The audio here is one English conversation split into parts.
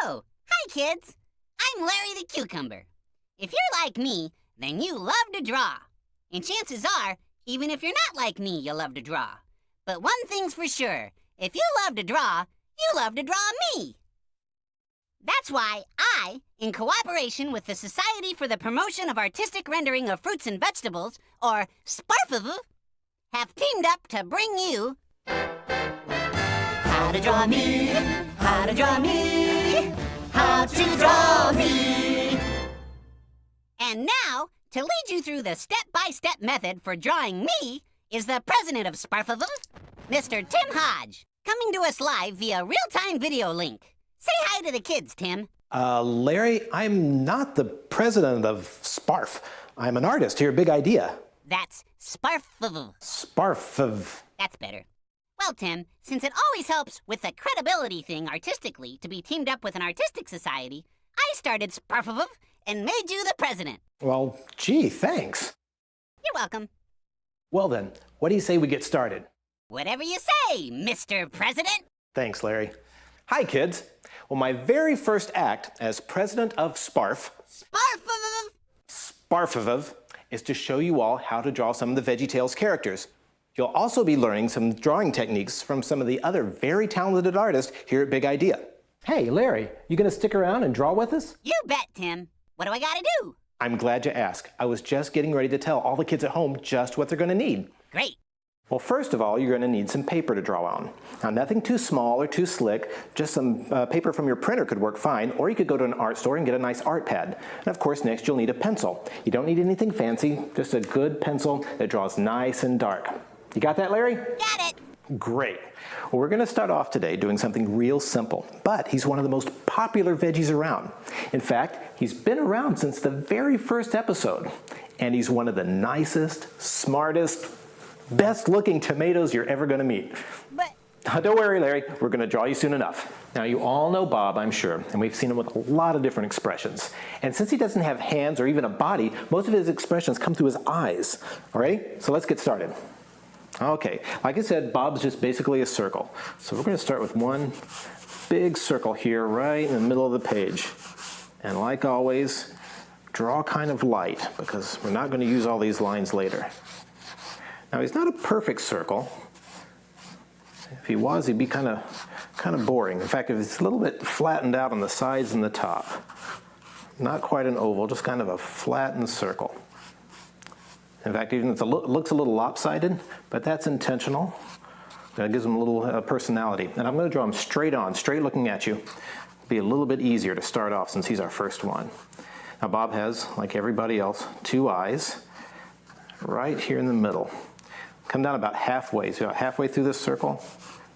Oh, hi kids! I'm Larry the Cucumber. If you're like me, then you love to draw. And chances are, even if you're not like me, you'll love to draw. But one thing's for sure, if you love to draw, you love to draw me. That's why I, in cooperation with the Society for the Promotion of Artistic Rendering of Fruits and Vegetables, or SPARFV, have teamed up to bring you How to Draw Me, How to Draw Me, How to Draw Me. And now, to lead you through the step-by-step method for drawing me is the president of SPARFV, Mr. Tim Hodge, coming to us live via real-time video link. Say hi to the kids, Tim. Larry, I'm not the president of SPARF. I'm an artist here, Big Idea. That's SPARFV. SPARFV. That's better. Well, Tim, since it always helps with the credibility thing artistically to be teamed up with an artistic society, I started SPARFV and made you the president. Well, gee, thanks. You're welcome. Well then, what do you say we get started? Whatever you say, Mr. President. Thanks, Larry. Hi, kids. Well, my very first act as president of SPARF, SPARFV, is to show you all how to draw some of the VeggieTales characters. You'll also be learning some drawing techniques from some of the other very talented artists here at Big Idea. Hey, Larry, you gonna stick around and draw with us? You bet, Tim. What do I gotta do? I'm glad you asked. I was just getting ready to tell all the kids at home just what they're gonna need. Great. Well, first of all, you're going to need some paper to draw on. Now, nothing too small or too slick, just some paper from your printer could work fine, or you could go to an art store and get a nice art pad. And of course, next you'll need a pencil. You don't need anything fancy, just a good pencil that draws nice and dark. You got that, Larry? Got it. Great. Well, we're going to start off today doing something real simple, but he's one of the most popular veggies around. In fact, he's been around since the very first episode, and he's one of the nicest, smartest, best looking tomatoes you're ever going to meet. But don't worry, Larry, we're going to draw you soon enough. Now, you all know Bob, I'm sure, and we've seen him with a lot of different expressions. And since he doesn't have hands or even a body, most of his expressions come through his eyes. All right, so let's get started. Okay, like I said, Bob's just basically a circle. So we're going to start with one big circle here right in the middle of the page. And like always, draw kind of light because we're not going to use all these lines later. Now, he's not a perfect circle. If he was, he'd be kind of boring. In fact, if it's a little bit flattened out on the sides and the top, not quite an oval, just kind of a flattened circle. In fact, even if it looks a little lopsided, but that's intentional. That gives him a little personality. And I'm going to draw him straight on, straight looking at you. It'll be a little bit easier to start off since he's our first one. Now, Bob has, like everybody else, two eyes right here in the middle. Come down about halfway. So about halfway through this circle,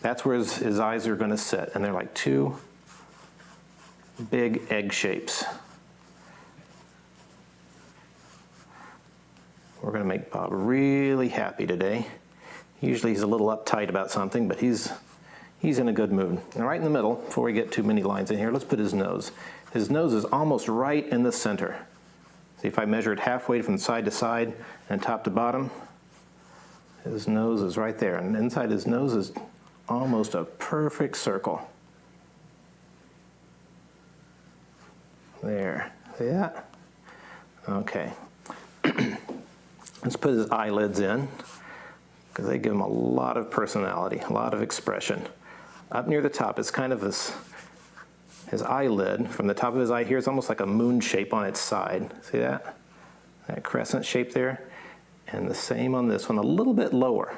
that's where his eyes are going to sit. And they're like two big egg shapes. We're going to make Bob really happy today. Usually he's a little uptight about something, but he's in a good mood. And right in the middle, before we get too many lines in here, let's put his nose. His nose is almost right in the center. See, if I measure it halfway from side to side and top to bottom, his nose is right there. And inside his nose is almost a perfect circle. There. See that? Okay. Let's put his eyelids in, because they give him a lot of personality, a lot of expression. Up near the top is kind of his eyelid. From the top of his eye here, it's almost like a moon shape on its side. See that? That crescent shape there. And the same on this one, a little bit lower.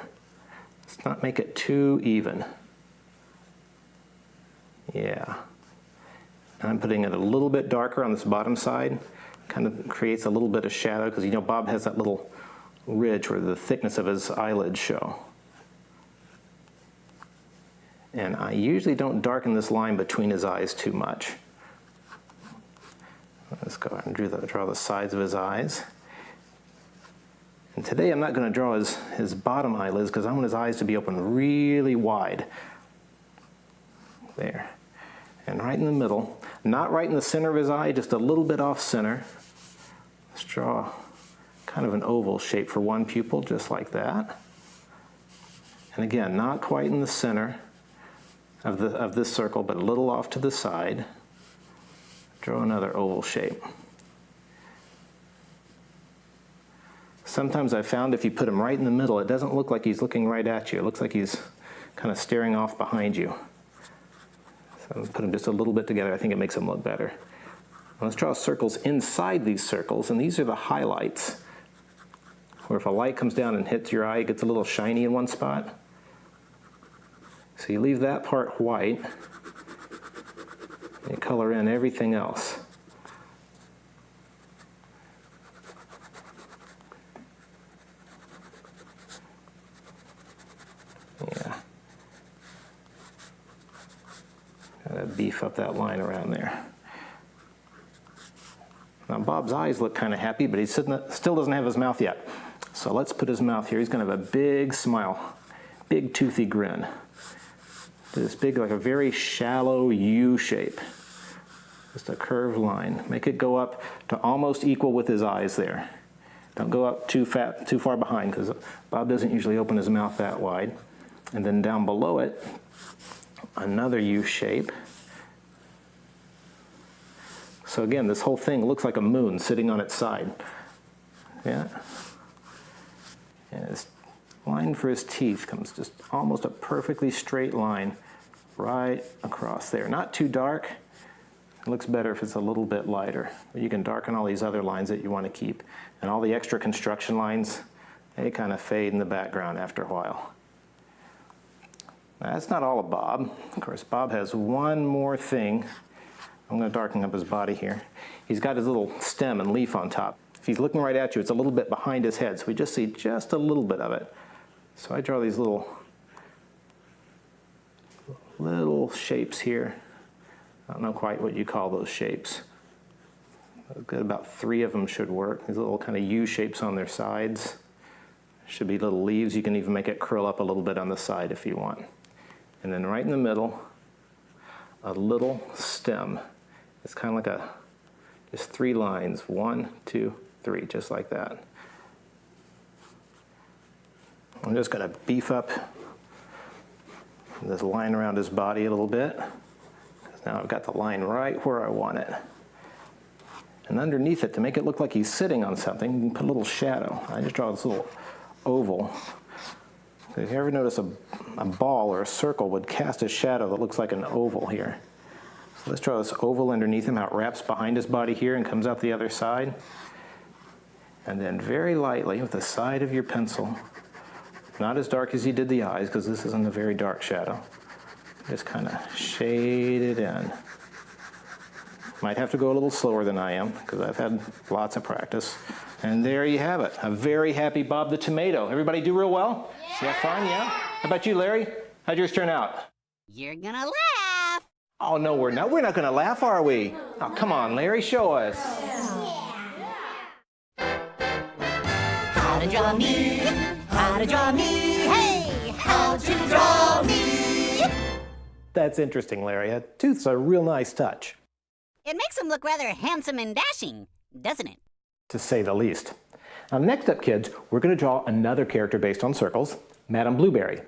Let's not make it too even. Yeah. And I'm putting it a little bit darker on this bottom side. Kind of creates a little bit of shadow, because you know Bob has that little ridge where the thickness of his eyelids show. And I usually don't darken this line between his eyes too much. Let's go ahead and draw the sides of his eyes. And today I'm not going to draw his bottom eyelids because I want his eyes to be open really wide. There. And right in the middle, not right in the center of his eye, just a little bit off center. Let's draw kind of an oval shape for one pupil, just like that. And again, not quite in the center of this circle, but a little off to the side. Draw another oval shape. Sometimes I've found if you put him right in the middle, it doesn't look like he's looking right at you. It looks like he's kind of staring off behind you. So put them just a little bit together. I think it makes them look better. Let's draw circles inside these circles, and these are the highlights, where if a light comes down and hits your eye, it gets a little shiny in one spot. So you leave that part white, and you color in everything else. Yeah. Gotta beef up that line around there. Now Bob's eyes look kind of happy, but he still doesn't have his mouth yet. So let's put his mouth here. He's going to have a big smile, big toothy grin. This big, like a very shallow U shape. Just a curved line. Make it go up to almost equal with his eyes there. Don't go up too far behind, because Bob doesn't usually open his mouth that wide. And then down below it, another U shape. So again, this whole thing looks like a moon sitting on its side. Yeah. And his line for his teeth comes just almost a perfectly straight line right across there. Not too dark. It looks better if it's a little bit lighter. But you can darken all these other lines that you want to keep. And all the extra construction lines, they kind of fade in the background after a while. Now, that's not all of Bob. Of course, Bob has one more thing. I'm going to darken up his body here. He's got his little stem and leaf on top. If he's looking right at you, it's a little bit behind his head, so we just see just a little bit of it. So I draw these little shapes here. I don't know quite what you call those shapes. Good, about 3 of them should work. These little kind of U shapes on their sides. Should be little leaves. You can even make it curl up a little bit on the side if you want. And then right in the middle, a little stem. It's kind of like just 3 lines. 1, 2, 3, just like that. I'm just going to beef up this line around his body a little bit. Now I've got the line right where I want it. And underneath it, to make it look like he's sitting on something, you can put a little shadow. I just draw this little oval. If you ever notice a ball or a circle would cast a shadow that looks like an oval here. So let's draw this oval underneath him, how it wraps behind his body here and comes out the other side. And then very lightly with the side of your pencil, not as dark as you did the eyes, because this isn't a very dark shadow, just kind of shade it in. Might have to go a little slower than I am, because I've had lots of practice. And there you have it, a very happy Bob the Tomato. Everybody do real well? Yeah. You have fun, yeah? How about you, Larry? How'd yours turn out? You're gonna laugh. Oh, no, we're not. We're not gonna laugh, are we? Oh, come on, Larry, show us. How to draw me, how to draw me, hey, how to draw me. That's interesting, Larry. A tooth's a real nice touch. It makes him look rather handsome and dashing, doesn't it? To say the least. Now, next up, kids, we're going to draw another character based on circles, Madame Blueberry.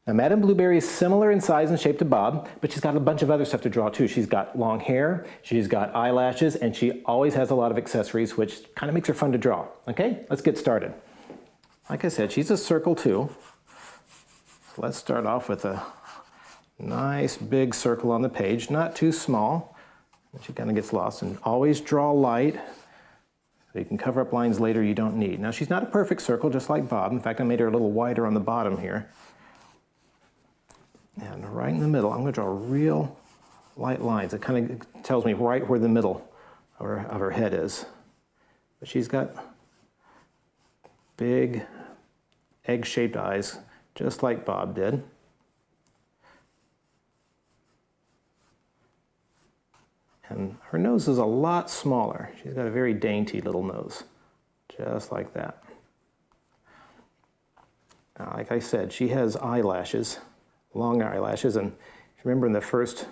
Now, Madame Blueberry is similar in size and shape to Bob, but she's got a bunch of other stuff to draw too. She's got long hair, she's got eyelashes, and she always has a lot of accessories, which kind of makes her fun to draw. Okay, let's get started. Like I said, she's a circle too. So let's start off with a nice big circle on the page, not too small. She kind of gets lost, and always draw light so you can cover up lines later you don't need. Now, she's not a perfect circle, just like Bob. In fact, I made her a little wider on the bottom here. And right in the middle, I'm going to draw real light lines. It kind of tells me right where the middle of her head is. But she's got big egg-shaped eyes, just like Bob did. And her nose is a lot smaller. She's got a very dainty little nose, just like that. Now, like I said, she has eyelashes, long eyelashes, and remember in the first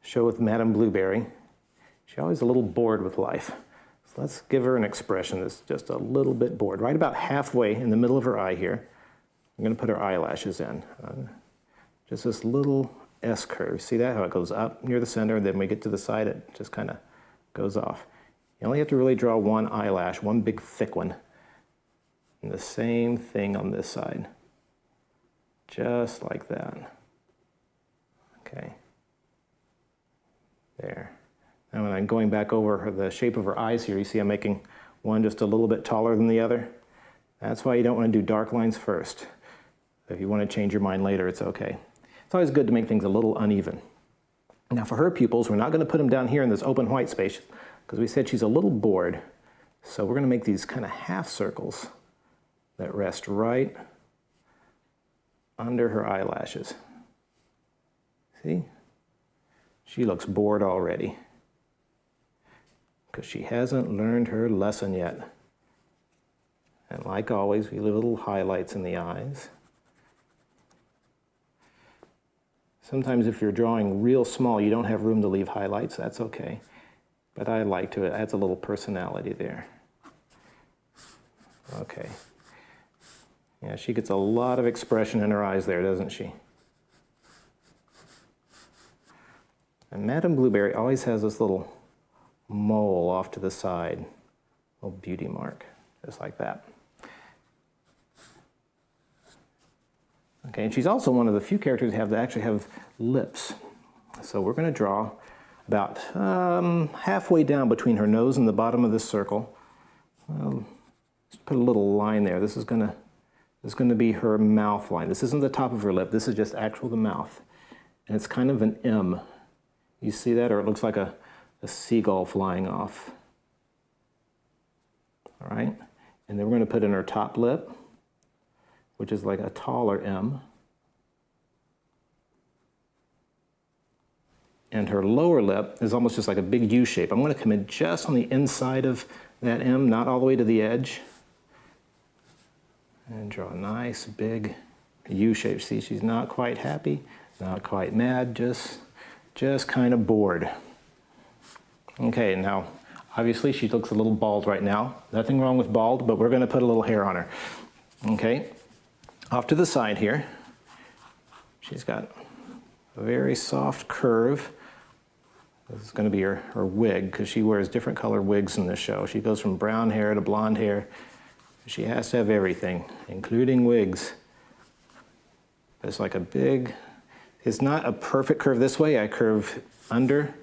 show with Madame Blueberry, she's always a little bored with life. Let's give her an expression that's just a little bit bored. Right about halfway in the middle of her eye here, I'm going to put her eyelashes in. Just this little S curve. See that? How it goes up near the center, and then we get to the side, it just kind of goes off. You only have to really draw one eyelash, one big thick one. And the same thing on this side. Just like that. Okay. There. Now when I'm going back over the shape of her eyes here, you see I'm making one just a little bit taller than the other. That's why you don't want to do dark lines first. If you want to change your mind later, it's okay. It's always good to make things a little uneven. Now for her pupils, we're not going to put them down here in this open white space because we said she's a little bored. So we're going to make these kind of half circles that rest right under her eyelashes. See? She looks bored already because she hasn't learned her lesson yet. And like always, we leave little highlights in the eyes. Sometimes if you're drawing real small, you don't have room to leave highlights. That's okay. But I like to. It adds a little personality there. Okay. Yeah, she gets a lot of expression in her eyes there, doesn't she? And Madame Blueberry always has this little mole off to the side, a little beauty mark, just like that. Okay, and she's also one of the few characters that actually have lips. So we're going to draw about halfway down between her nose and the bottom of this circle. Just put a little line there. This is going to be her mouth line. This isn't the top of her lip. This is just actual the mouth. And it's kind of an M. You see that? Or it looks like a seagull flying off. All right? And then we're going to put in her top lip, which is like a taller M. And her lower lip is almost just like a big U shape. I'm going to come in just on the inside of that M, not all the way to the edge. And draw a nice big U shape. See, she's not quite happy, not quite mad, just kind of bored. Okay, now, obviously she looks a little bald right now. Nothing wrong with bald, but we're going to put a little hair on her. Okay, off to the side here, she's got a very soft curve. This is going to be her wig, because she wears different color wigs in this show. She goes from brown hair to blonde hair. She has to have everything, including wigs. It's like a big, it's not a perfect curve this way. I curve under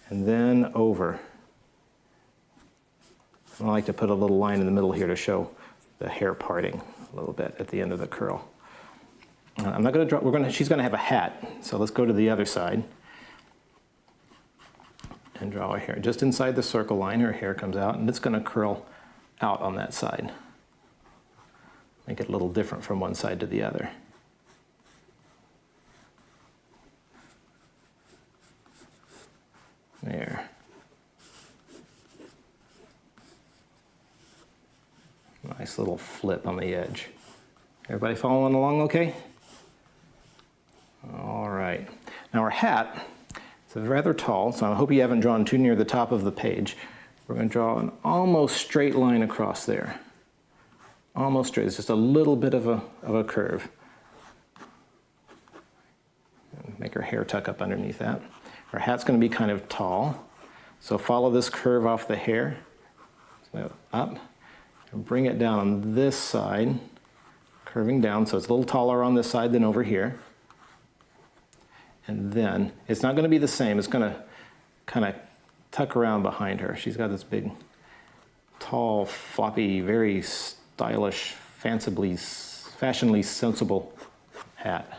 and then over. I like to put a little line in the middle here to show the hair parting a little bit at the end of the curl. I'm not going to draw, she's going to have a hat. So let's go to the other side and draw her hair. Just inside the circle line, her hair comes out, and it's going to curl out on that side. Make it a little different from one side to the other. There. Nice little flip on the edge. Everybody following along okay? All right. Now our hat is rather tall, so I hope you haven't drawn too near the top of the page. We're going to draw an almost straight line across there. Almost straight. It's just a little bit of a curve. Make her hair tuck up underneath that. Our hat's going to be kind of tall, so follow this curve off the hair. So up, and bring it down on this side, curving down, so it's a little taller on this side than over here. And then, it's not going to be the same. It's going to kind of tuck around behind her. She's got this big, tall, floppy, very stylish, fashionably sensible hat.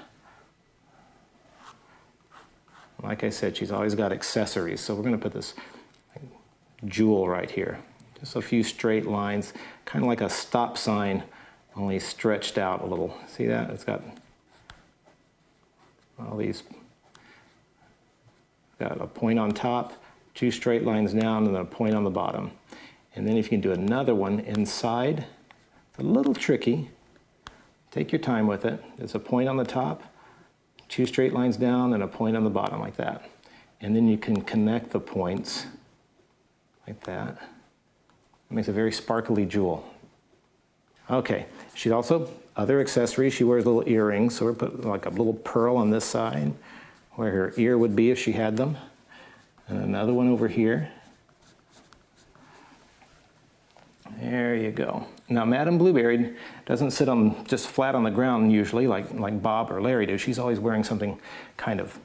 Like I said, she's always got accessories, so we're going to put this jewel right here. Just a few straight lines, kind of like a stop sign, only stretched out a little. See that? It's got all these, got a point on top, two straight lines down, and then a point on the bottom. And then if you can do another one inside, it's a little tricky. Take your time with it. There's a point on the top, two straight lines down, and a point on the bottom like that. And then you can connect the points like that. It makes a very sparkly jewel. Okay, she also, other accessories, she wears little earrings, so we put like a little pearl on this side, where her ear would be if she had them. And another one over here. There you go. Now, Madame Blueberry doesn't sit on just flat on the ground usually, like Bob or Larry do. She's always wearing something kind of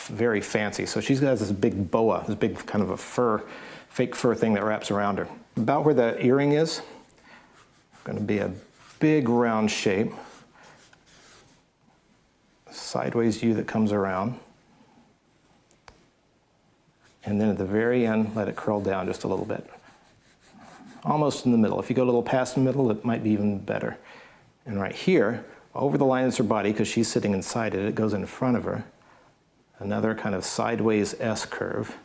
very fancy. So she's got this big boa, this big kind of a fake fur thing that wraps around her. About where the earring is, going to be a big round shape, sideways U that comes around. And then at the very end, let it curl down just a little bit. Almost in the middle. If you go a little past the middle, it might be even better. And right here, over the line of her body, because she's sitting inside it, it goes in front of her. Another kind of sideways S curve,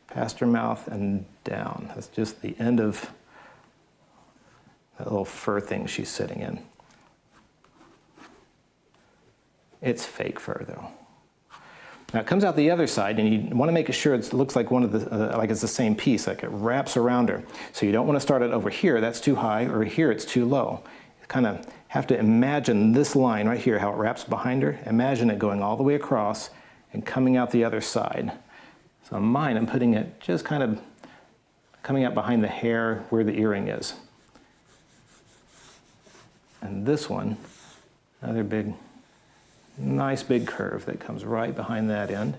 past her mouth and down. That's just the end of that little fur thing she's sitting in. It's fake fur, though. Now it comes out the other side, and you want to make sure it looks like one of the like it's the same piece, like it wraps around her. So you don't want to start it over here, that's too high, or here it's too low. You kind of have to imagine this line right here, how it wraps behind her. Imagine it going all the way across and coming out the other side. So on mine, I'm putting it just kind of coming out behind the hair where the earring is. And this one, another big, nice big curve that comes right behind that end.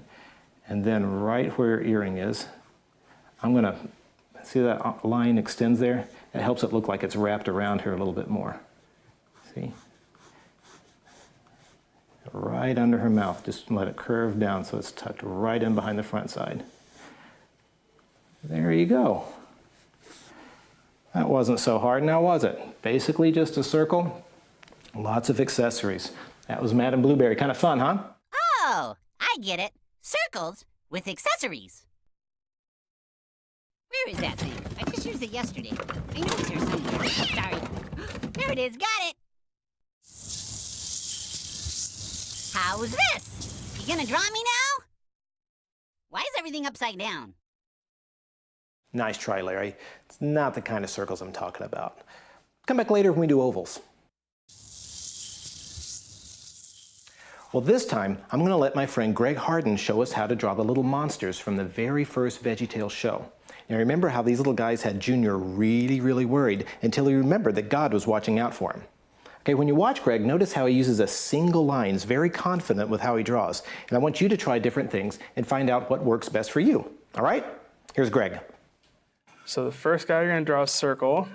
And then right where your earring is, I'm gonna, see that line extends there? It helps it look like it's wrapped around here a little bit more. See? Right under her mouth, just let it curve down so it's tucked right in behind the front side. There you go. That wasn't so hard, now was it? Basically just a circle, lots of accessories. That was Madame Blueberry. Kind of fun, huh? Oh, I get it. Circles with accessories. Where is that thing? I just used it yesterday. I know it's here somewhere. Sorry. There it is. Got it. How's this? You gonna draw me now? Why is everything upside down? Nice try, Larry. It's not the kind of circles I'm talking about. Come back later when we do ovals. Well, this time, I'm going to let my friend Greg Harden show us how to draw the little monsters from the very first VeggieTales show. Now, remember how these little guys had Junior really worried until he remembered that God was watching out for him. Okay, when you watch Greg, notice how he uses a single line. He's very confident with how he draws. And I want you to try different things and find out what works best for you. All right? Here's Greg. So the first guy, you're going to draw a circle,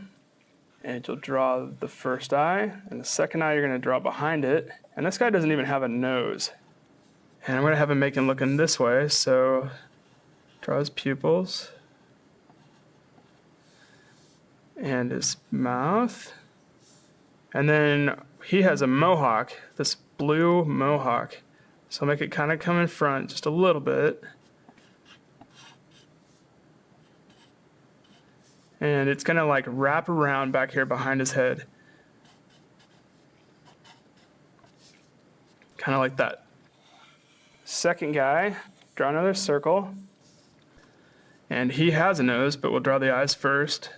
and you'll draw the first eye, and the second eye you're going to draw behind it. And this guy doesn't even have a nose. And I'm going to have him make him looking this way, so draw his pupils and his mouth. And then he has a mohawk, this blue mohawk. So I'll make it kind of come in front just a little bit. And it's gonna like wrap around back here behind his head. Kind of like that. Second guy, draw another circle. And he has a nose, but we'll draw the eyes first.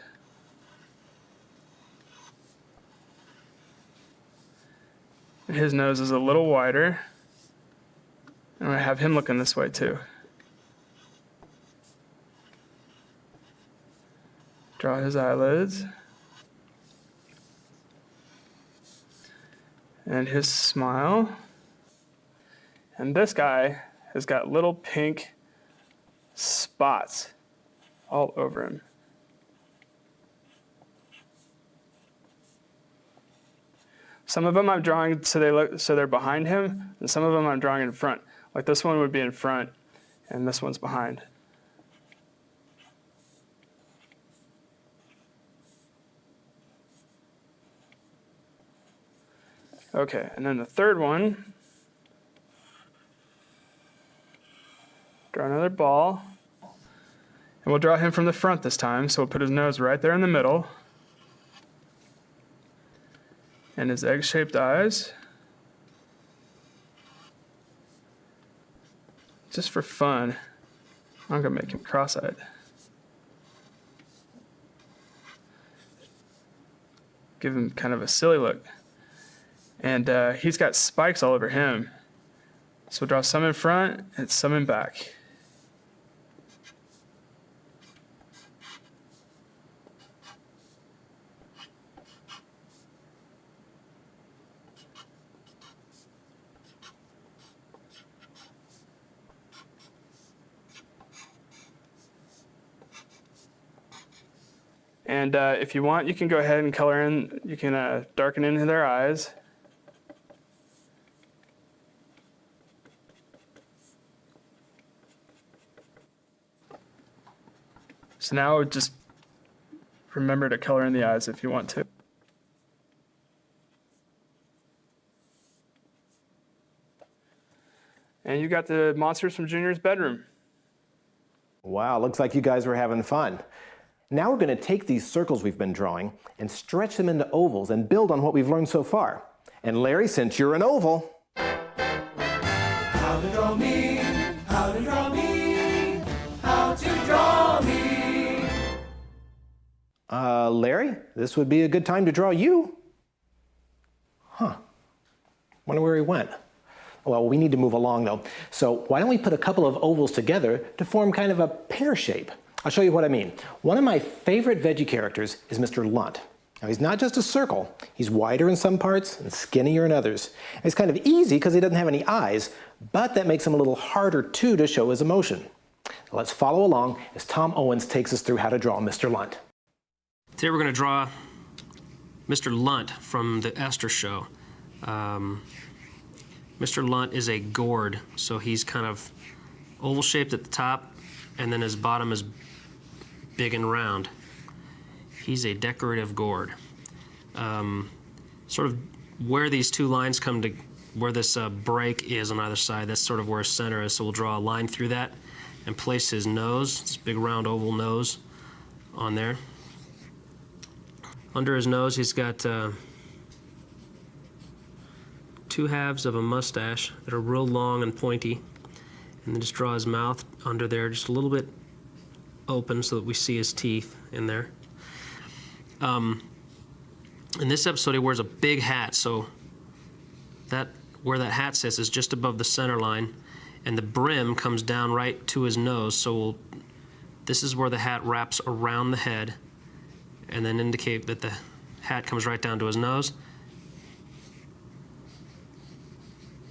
And his nose is a little wider. I'm gonna have him looking this way too. Draw his eyelids. And his smile. And this guy has got little pink spots all over him. Some of them I'm drawing so they're behind him, and some of them I'm drawing in front. Like this one would be in front, and this one's behind. Okay, and then the third one, draw another ball, and we'll draw him from the front this time, so we'll put his nose right there in the middle, and his egg-shaped eyes. Just for fun, I'm gonna make him cross-eyed. give him kind of a silly look. And he's got spikes all over him. So we'll draw some in front and some in back. And if you want, you can go ahead and color in, you can darken into their eyes. So now just remember to color in the eyes if you want to. And you got the monsters from Junior's bedroom. Wow, looks like you guys were having fun. Now we're going to take these circles we've been drawing and stretch them into ovals and build on what we've learned so far. And Larry, since you're an oval, How to draw me, how to draw me, how to draw me. Larry, this would be a good time to draw you. Huh. Wonder where he went. Well, we need to move along though. So why don't we put a couple of ovals together to form kind of a pear shape? I'll show you what I mean. One of my favorite veggie characters is Mr. Lunt. Now he's not just a circle, he's wider in some parts and skinnier in others. And it's kind of easy because he doesn't have any eyes, but that makes him a little harder too to show his emotion. Now let's follow along as Tom Owens takes us through how to draw Mr. Lunt. Today we're going to draw Mr. Lunt from the Esther show. Mr. Lunt is a gourd, so he's kind of oval shaped at the top, and then his bottom is big and round. He's a decorative gourd. Sort of where these two lines come to, where this break is on either side, that's sort of where his center is, so we'll draw a line through that and place his nose, this big round oval nose, on there. Under his nose he's got two halves of a mustache that are real long and pointy, and then just draw his mouth under there just a little bit open so that we see his teeth in there. In this episode he wears a big hat, so that where that hat sits is just above the center line, and the brim comes down right to his nose, so this is where the hat wraps around the head and then indicate that the hat comes right down to his nose,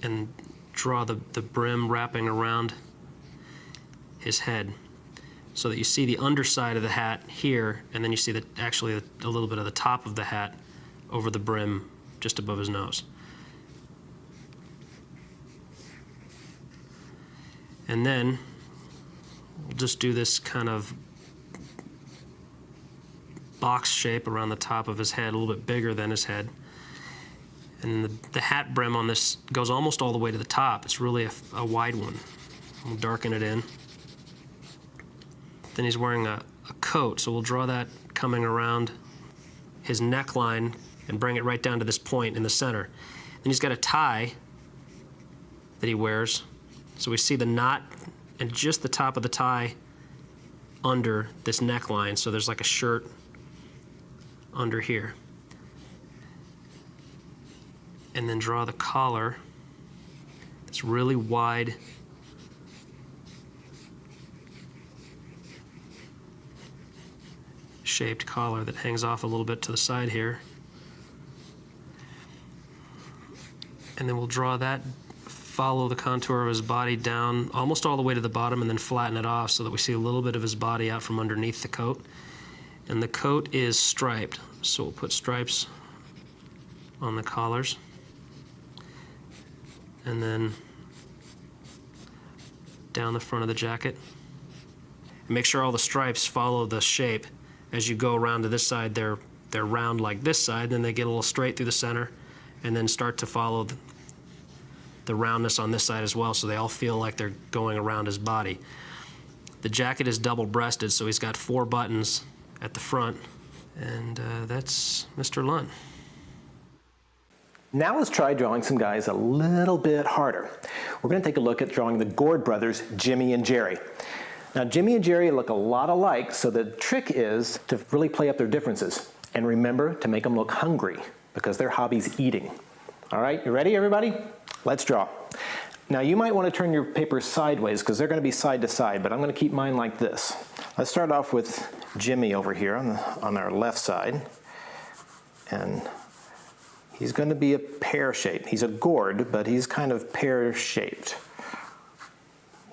and draw the brim wrapping around his head so that you see the underside of the hat here, and then you see actually a little bit of the top of the hat over the brim just above his nose. And then we'll just do this kind of box shape around the top of his head, a little bit bigger than his head. And the hat brim on this goes almost all the way to the top. It's really a wide one. We'll darken it in. Then he's wearing a coat, so we'll draw that coming around his neckline and bring it right down to this point in the center. Then he's got a tie that he wears, so we see the knot and just the top of the tie under this neckline, so there's like a shirt under here. And then draw the collar. It's really wide shaped collar that hangs off a little bit to the side here. And then we'll draw that, follow the contour of his body down almost all the way to the bottom, and then flatten it off so that we see a little bit of his body out from underneath the coat. And the coat is striped, so we'll put stripes on the collars. And then down the front of the jacket. And make sure all the stripes follow the shape. As you go around to this side, they're round like this side, then they get a little straight through the center, and then start to follow the roundness on this side as well, so they all feel like they're going around his body. The jacket is double-breasted, so he's got 4 buttons at the front, and that's Mr. Lunt. Now let's try drawing some guys a little bit harder. We're going to take a look at drawing the Gourd brothers, Jimmy and Jerry. Now Jimmy and Jerry look a lot alike, so the trick is to really play up their differences. And remember to make them look hungry because their hobby's eating. All right, you ready, everybody? Let's draw. Now you might want to turn your paper sideways because they're going to be side to side, but I'm going to keep mine like this. Let's start off with Jimmy over here on our left side. And he's going to be a pear shape. He's a gourd, but he's kind of pear shaped.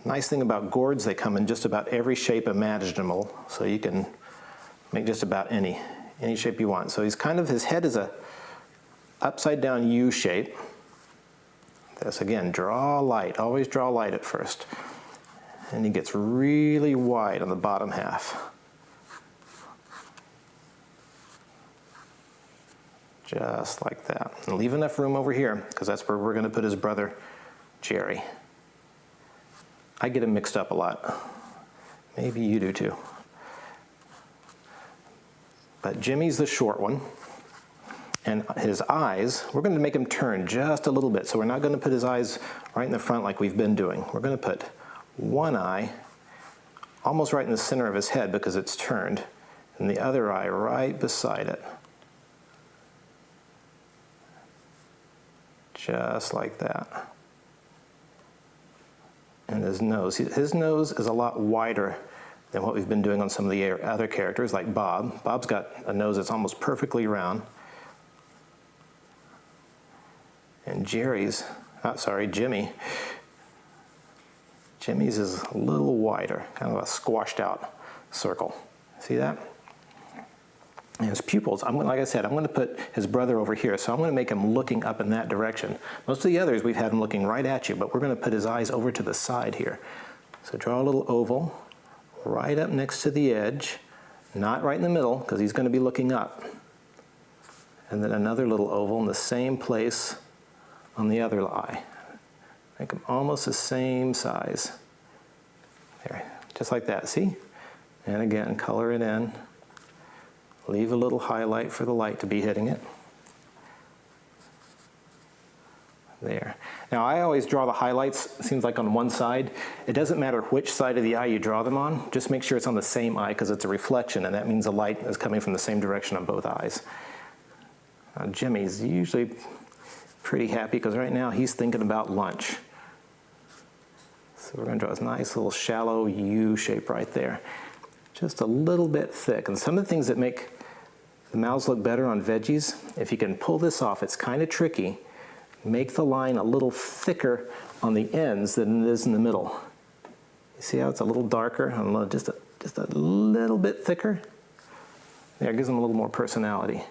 Nice thing about gourds, they come in just about every shape imaginable, so you can make just about any shape you want. So he's kind of, his head is a upside down U shape. This again, draw light, always draw light at first. And he gets really wide on the bottom half. Just like that. And leave enough room over here, because that's where we're going to put his brother, Jerry. I get him mixed up a lot. Maybe you do too. But Jimmy's the short one. And his eyes, we're going to make him turn just a little bit. So we're not going to put his eyes right in the front like we've been doing. We're going to put one eye almost right in the center of his head because it's turned, and the other eye right beside it. Just like that. And his nose is a lot wider than what we've been doing on some of the other characters, like Bob. Bob's got a nose that's almost perfectly round. And Jimmy's is a little wider, kind of a squashed out circle. See that? And his pupils, like I said, I'm going to put his brother over here, so I'm going to make him looking up in that direction. Most of the others, we've had him looking right at you, but we're going to put his eyes over to the side here. So draw a little oval right up next to the edge, not right in the middle, because he's going to be looking up. And then another little oval in the same place on the other eye. Make them almost the same size. There, just like that, see? And again, color it in. Leave a little highlight for the light to be hitting it. There. Now I always draw the highlights, it seems like on one side. It doesn't matter which side of the eye you draw them on, just make sure it's on the same eye because it's a reflection and that means the light is coming from the same direction on both eyes. Now Jimmy's usually pretty happy because right now he's thinking about lunch. So we're going to draw this nice little shallow U shape right there. Just a little bit thick. And some of the things that make the mouths look better on veggies, if you can pull this off, it's kind of tricky. Make the line a little thicker on the ends than it is in the middle. You see how it's a little darker? Just a little bit thicker. There, it gives them a little more personality.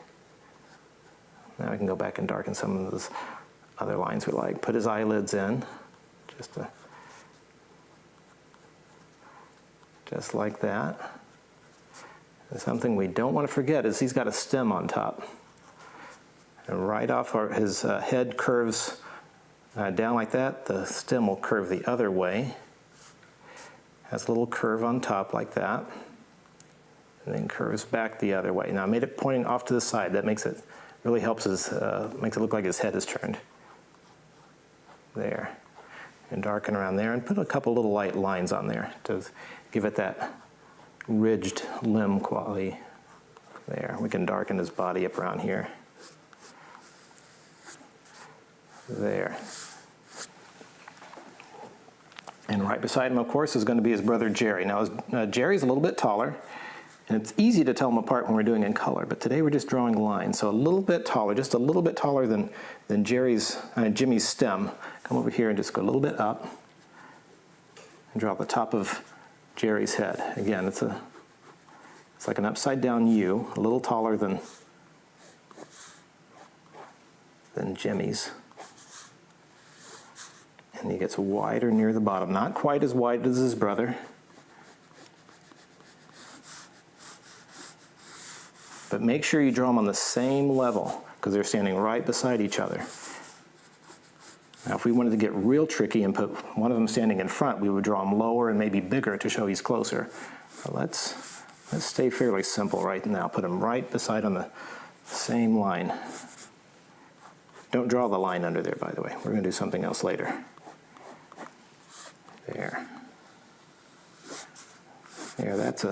Now we can go back and darken some of those other lines we like. Put his eyelids in, just like that. And something we don't want to forget is he's got a stem on top. And right off his head curves down like that, the stem will curve the other way. Has a little curve on top like that. And then curves back the other way. Now I made it pointing off to the side. That really helps makes it look like his head is turned. There. And darken around there and put a couple little light lines on there to give it that ridged limb quality. There. We can darken his body up around here. There. And right beside him, of course, is going to be his brother Jerry. Now, Jerry's a little bit taller, and it's easy to tell them apart when we're doing in color, but today we're just drawing lines. So a little bit taller, just a little bit taller than Jimmy's stem. Come over here and just go a little bit up and draw the top of Jerry's head. Again, it's like an upside down U, a little taller than Jimmy's. And he gets wider near the bottom, not quite as wide as his brother. But make sure you draw them on the same level because they're standing right beside each other. Now, if we wanted to get real tricky and put one of them standing in front, we would draw him lower and maybe bigger to show he's closer. But let's stay fairly simple right now. Put him right beside on the same line. Don't draw the line under there, by the way. We're going to do something else later. There. There, that's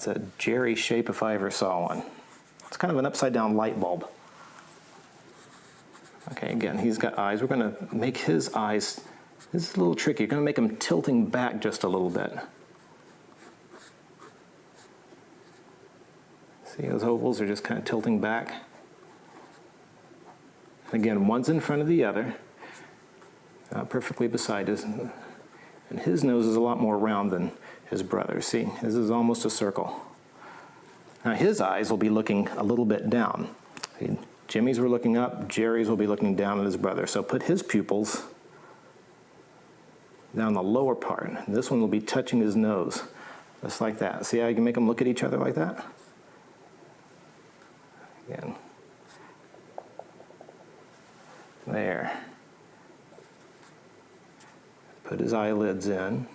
a Jerry shape if I ever saw one. It's kind of an upside down light bulb. Okay, again, he's got eyes. We're going to make his eyes, this is a little tricky. You're going to make them tilting back just a little bit. See, those ovals are just kind of tilting back. Again, one's in front of the other, perfectly beside his, and his nose is a lot more round than his brother's. See, his is almost a circle. Now his eyes will be looking a little bit down. See, Jimmy's were looking up, Jerry's will be looking down at his brother. So put his pupils down the lower part. And this one will be touching his nose, just like that. See how you can make them look at each other like that? Again. There. Put his eyelids in.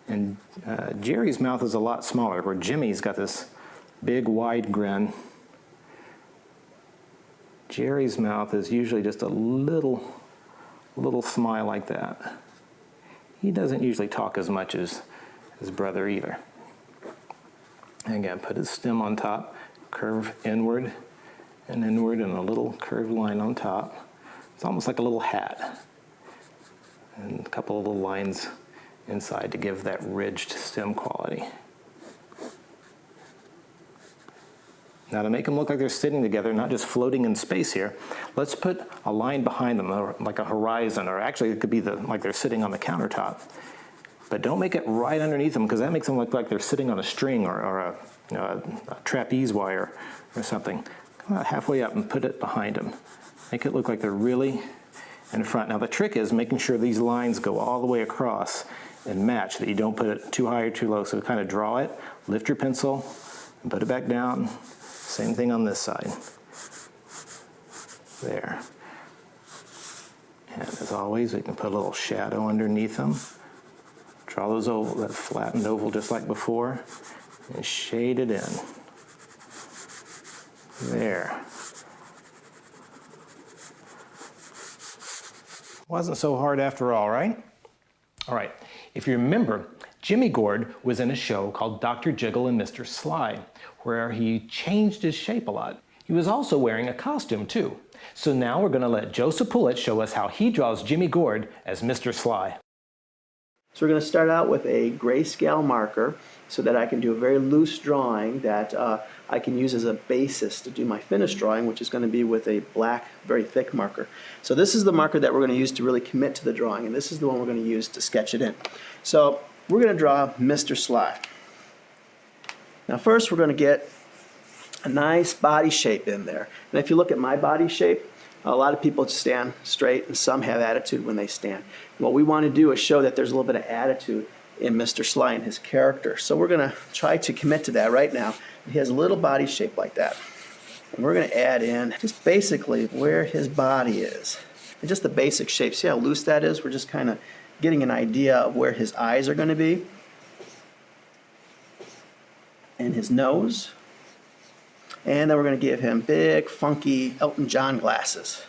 And Jerry's mouth is a lot smaller, where Jimmy's got this big, wide grin. Jerry's mouth is usually just a little smile like that. He doesn't usually talk as much as his brother either. And again, put his stem on top, curve inward, and a little curved line on top. It's almost like a little hat. And a couple of little lines inside to give that ridged stem quality. Now to make them look like they're sitting together, not just floating in space here, let's put a line behind them, like a horizon, or actually it could be like they're sitting on the countertop. But don't make it right underneath them, because that makes them look like they're sitting on a string or a trapeze wire or something. Come out halfway up and put it behind them. Make it look like they're really in front. Now the trick is making sure these lines go all the way across and match, that you don't put it too high or too low. So kind of draw it, lift your pencil, and put it back down. Same thing on this side. There. And as always, we can put a little shadow underneath them. Draw those oval, that flattened oval just like before, and shade it in. There. Wasn't so hard after all, right? All right, if you remember, Jimmy Gourd was in a show called Dr. Jiggle and Mr. Sly, where he changed his shape a lot. He was also wearing a costume too. So now we're going to let Joseph Poulet show us how he draws Jimmy Gourd as Mr. Sly. So we're going to start out with a grayscale marker so that I can do a very loose drawing that I can use as a basis to do my finished drawing, which is going to be with a black, very thick marker. So this is the marker that we're going to use to really commit to the drawing, and this is the one we're going to use to sketch it in. So we're going to draw Mr. Sly. Now first we're going to get a nice body shape in there. And if you look at my body shape, a lot of people stand straight and some have attitude when they stand. And what we want to do is show that there's a little bit of attitude in Mr. Sly and his character. So we're going to try to commit to that right now. He has a little body shape like that. And we're going to add in just basically where his body is. And just the basic shape. See how loose that is? We're just kind of getting an idea of where his eyes are going to be. And his nose. And then we're going to give him big, funky Elton John glasses.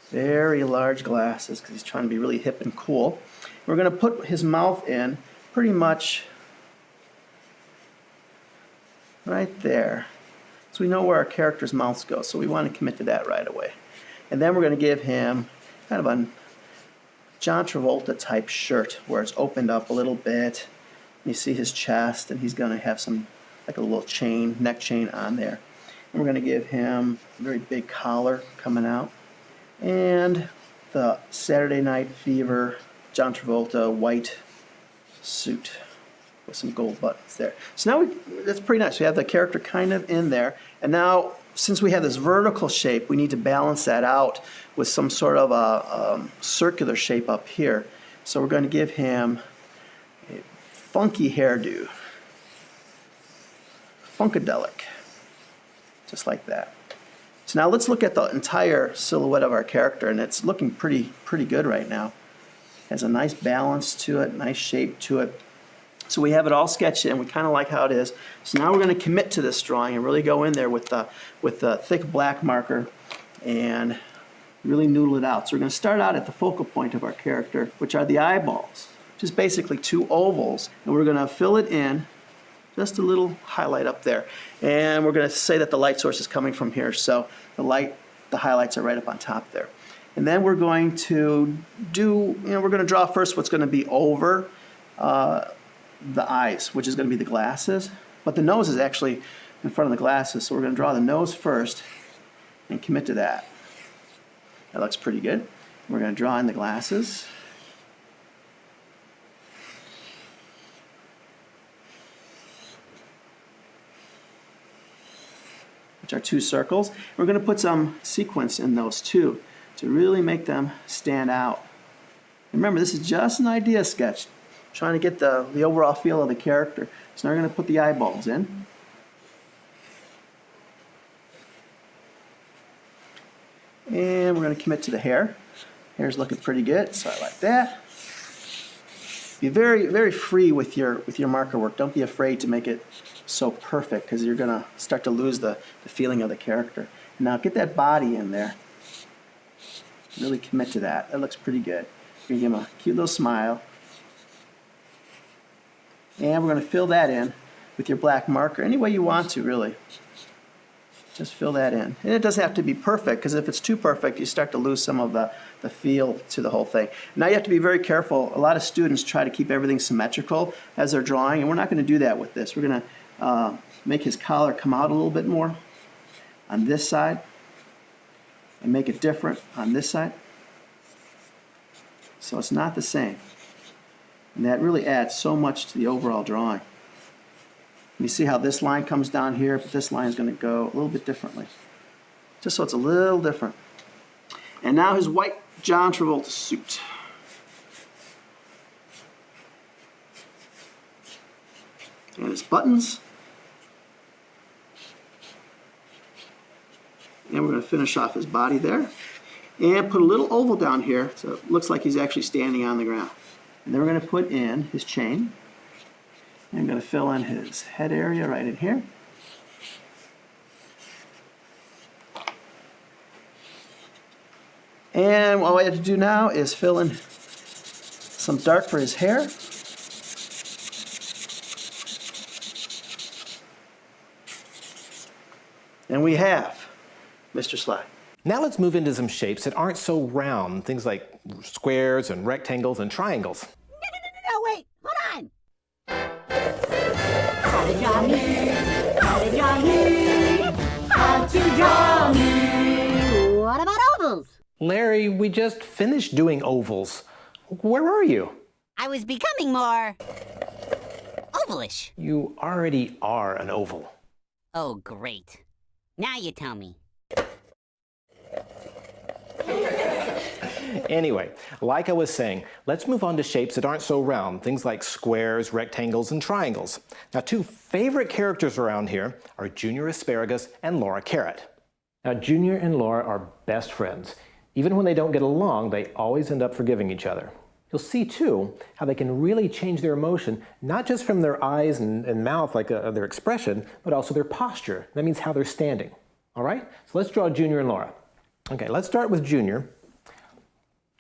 Very large glasses because he's trying to be really hip and cool. We're going to put his mouth in pretty much right there. So we know where our character's mouths go, so we want to commit to that right away. And then we're going to give him kind of a John Travolta type shirt where it's opened up a little bit. You see his chest, and he's going to have some, like a little chain, neck chain on there. And we're going to give him a very big collar coming out. And the Saturday Night Fever John Travolta white suit with some gold buttons there. So now that's pretty nice. We have the character kind of in there. And now, since we have this vertical shape, we need to balance that out with some sort of a circular shape up here. So we're going to give him a funky hairdo. Funkadelic. Just like that. So now let's look at the entire silhouette of our character, and it's looking pretty good right now. Has a nice balance to it, nice shape to it. So we have it all sketched in. We kind of like how it is. So now we're going to commit to this drawing and really go in there with the thick black marker and really noodle it out. So we're going to start out at the focal point of our character, which are the eyeballs. which is basically 2 ovals. And we're going to fill it in, just a little highlight up there. And we're going to say that the light source is coming from here, so the highlights are right up on top there. And then we're going to we're going to draw first what's going to be over the eyes, which is going to be the glasses. But the nose is actually in front of the glasses, so we're going to draw the nose first and commit to that. That looks pretty good. We're going to draw in the glasses. Which are 2 circles. We're going to put some sequence in those too to really make them stand out. Remember, this is just an idea sketch, trying to get the overall feel of the character. So now we're going to put the eyeballs in. And we're going to commit to the hair. Hair's looking pretty good, so I like that. Be very, very free with your marker work. Don't be afraid to make it so perfect, because you're going to start to lose the feeling of the character. Now get that body in there. Really commit to that. That looks pretty good. You're going to give him a cute little smile. And we're going to fill that in with your black marker any way you want to, really. Just fill that in. And it doesn't have to be perfect, because if it's too perfect, you start to lose some of the feel to the whole thing. Now you have to be very careful. A lot of students try to keep everything symmetrical as they're drawing, and we're not going to do that with this. We're going to make his collar come out a little bit more on this side and make it different on this side. So it's not the same. And that really adds so much to the overall drawing. You see how this line comes down here, but this line is going to go a little bit differently. Just so it's a little different. And now his white John Travolta suit. And his buttons. And we're going to finish off his body there. And put a little oval down here so it looks like he's actually standing on the ground. And then we're going to put in his chain. And I'm going to fill in his head area right in here. And all we have to do now is fill in some dark for his hair. And we have Mr. Sly. Now let's move into some shapes that aren't so round, things like squares and rectangles and triangles. No, wait, hold on. How to draw me, how to draw me, how to draw me. What about ovals? Larry, we just finished doing ovals. Where are you? I was becoming more ovalish. You already are an oval. Oh, great. Now you tell me. Anyway, like I was saying, let's move on to shapes that aren't so round, things like squares, rectangles, and triangles. Now, 2 favorite characters around here are Junior Asparagus and Laura Carrot. Now, Junior and Laura are best friends. Even when they don't get along, they always end up forgiving each other. You'll see, too, how they can really change their emotion, not just from their eyes and mouth, like their expression, but also their posture. That means how they're standing. All right? So let's draw Junior and Laura. Okay, let's start with Junior.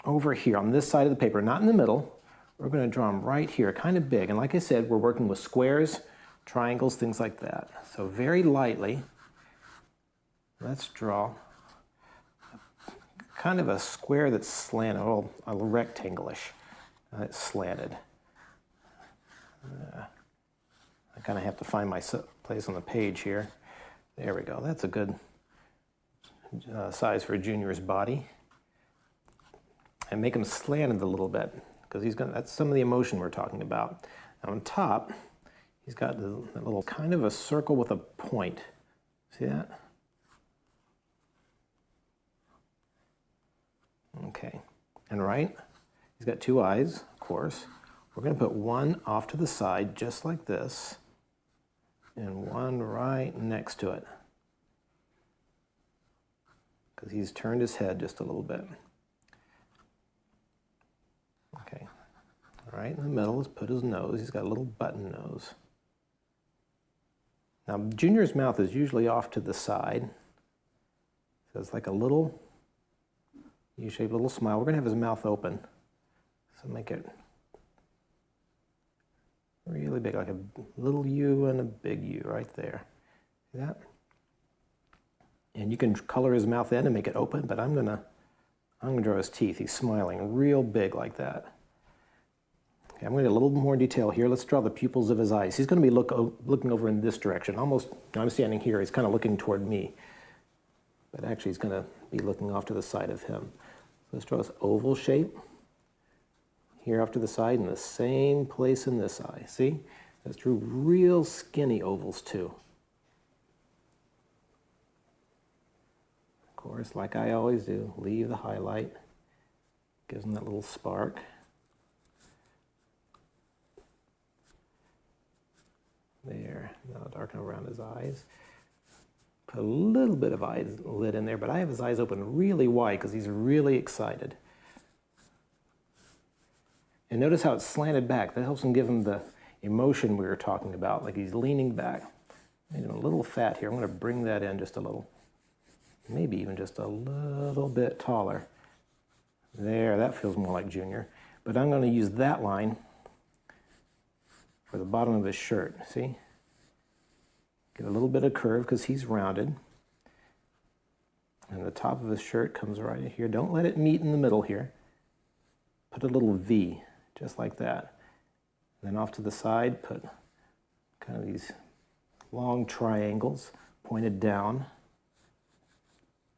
Over here on this side of the paper, not in the middle. We're going to draw him right here, kind of big. And like I said, we're working with squares, triangles, things like that. So very lightly, let's draw kind of a square that's slanted, a little rectangle-ish. It's slanted. I kind of have to find my place on the page here. There we go. That's a good size for Junior's body. And make him slanted a little bit, because that's some of the emotion we're talking about. Now on top, he's got that little kind of a circle with a point. See that? Okay, and right, he's got 2 eyes, of course. We're going to put one off to the side, just like this, and one right next to it, because he's turned his head just a little bit. Okay, right in the middle, let's put his nose. He's got a little button nose. Now, Junior's mouth is usually off to the side, so it's like a little U-shaped little smile. We're going to have his mouth open, so make it Really big, like a little U and a big U right there. See that? And you can color his mouth in and make it open, but I'm gonna draw his teeth. He's smiling real big like that. Okay, I'm gonna get a little more detail here. Let's draw the pupils of his eyes. He's gonna be looking over in this direction. Almost, I'm standing here, he's kind of looking toward me. But actually he's gonna be looking off to the side of him. So let's draw this oval shape here off to the side in the same place in this eye. See? Let's draw real skinny ovals too. Of course, like I always do, leave the highlight. Gives him that little spark. There, now darken around his eyes. Put a little bit of eyelid in there, but I have his eyes open really wide because he's really excited. And notice how it's slanted back. That helps him give him the emotion we were talking about, like he's leaning back. Made him a little fat here. I'm going to bring that in just a little. Maybe even just a little bit taller. There, that feels more like Junior. But I'm going to use that line for the bottom of his shirt. See? Get a little bit of curve because he's rounded. And the top of his shirt comes right here. Don't let it meet in the middle here. Put a little V, just like that. And then off to the side, put kind of these long triangles pointed down.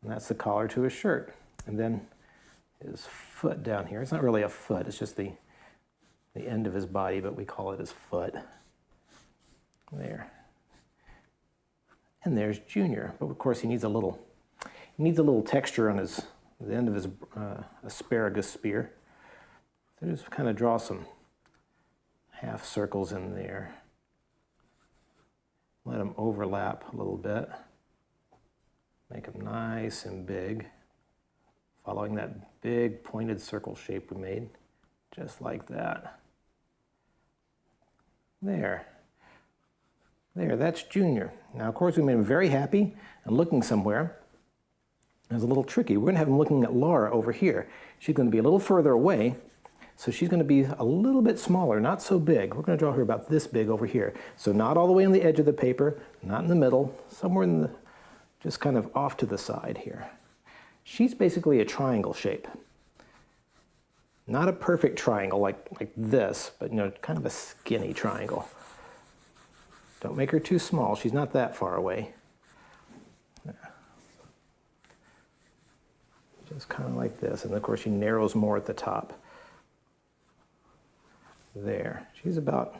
And that's the collar to his shirt. And then his foot down here. It's not really a foot, it's just the end of his body, but we call it his foot. There. And there's Junior. But of course he needs a little texture on the end of his asparagus spear. So just kind of draw some half circles in there. Let them overlap a little bit. Make them nice and big, following that big pointed circle shape we made, just like that. There. There, that's Junior. Now, of course, we made him very happy and looking somewhere. It's a little tricky. We're going to have him looking at Laura over here. She's going to be a little further away, so she's going to be a little bit smaller, not so big. We're going to draw her about this big over here. So not all the way on the edge of the paper, not in the middle, somewhere in the, just kind of off to the side here. She's basically a triangle shape. Not a perfect triangle like this, but kind of a skinny triangle. Don't make her too small. She's not that far away. Just kind of like this. And of course she narrows more at the top. There. She's about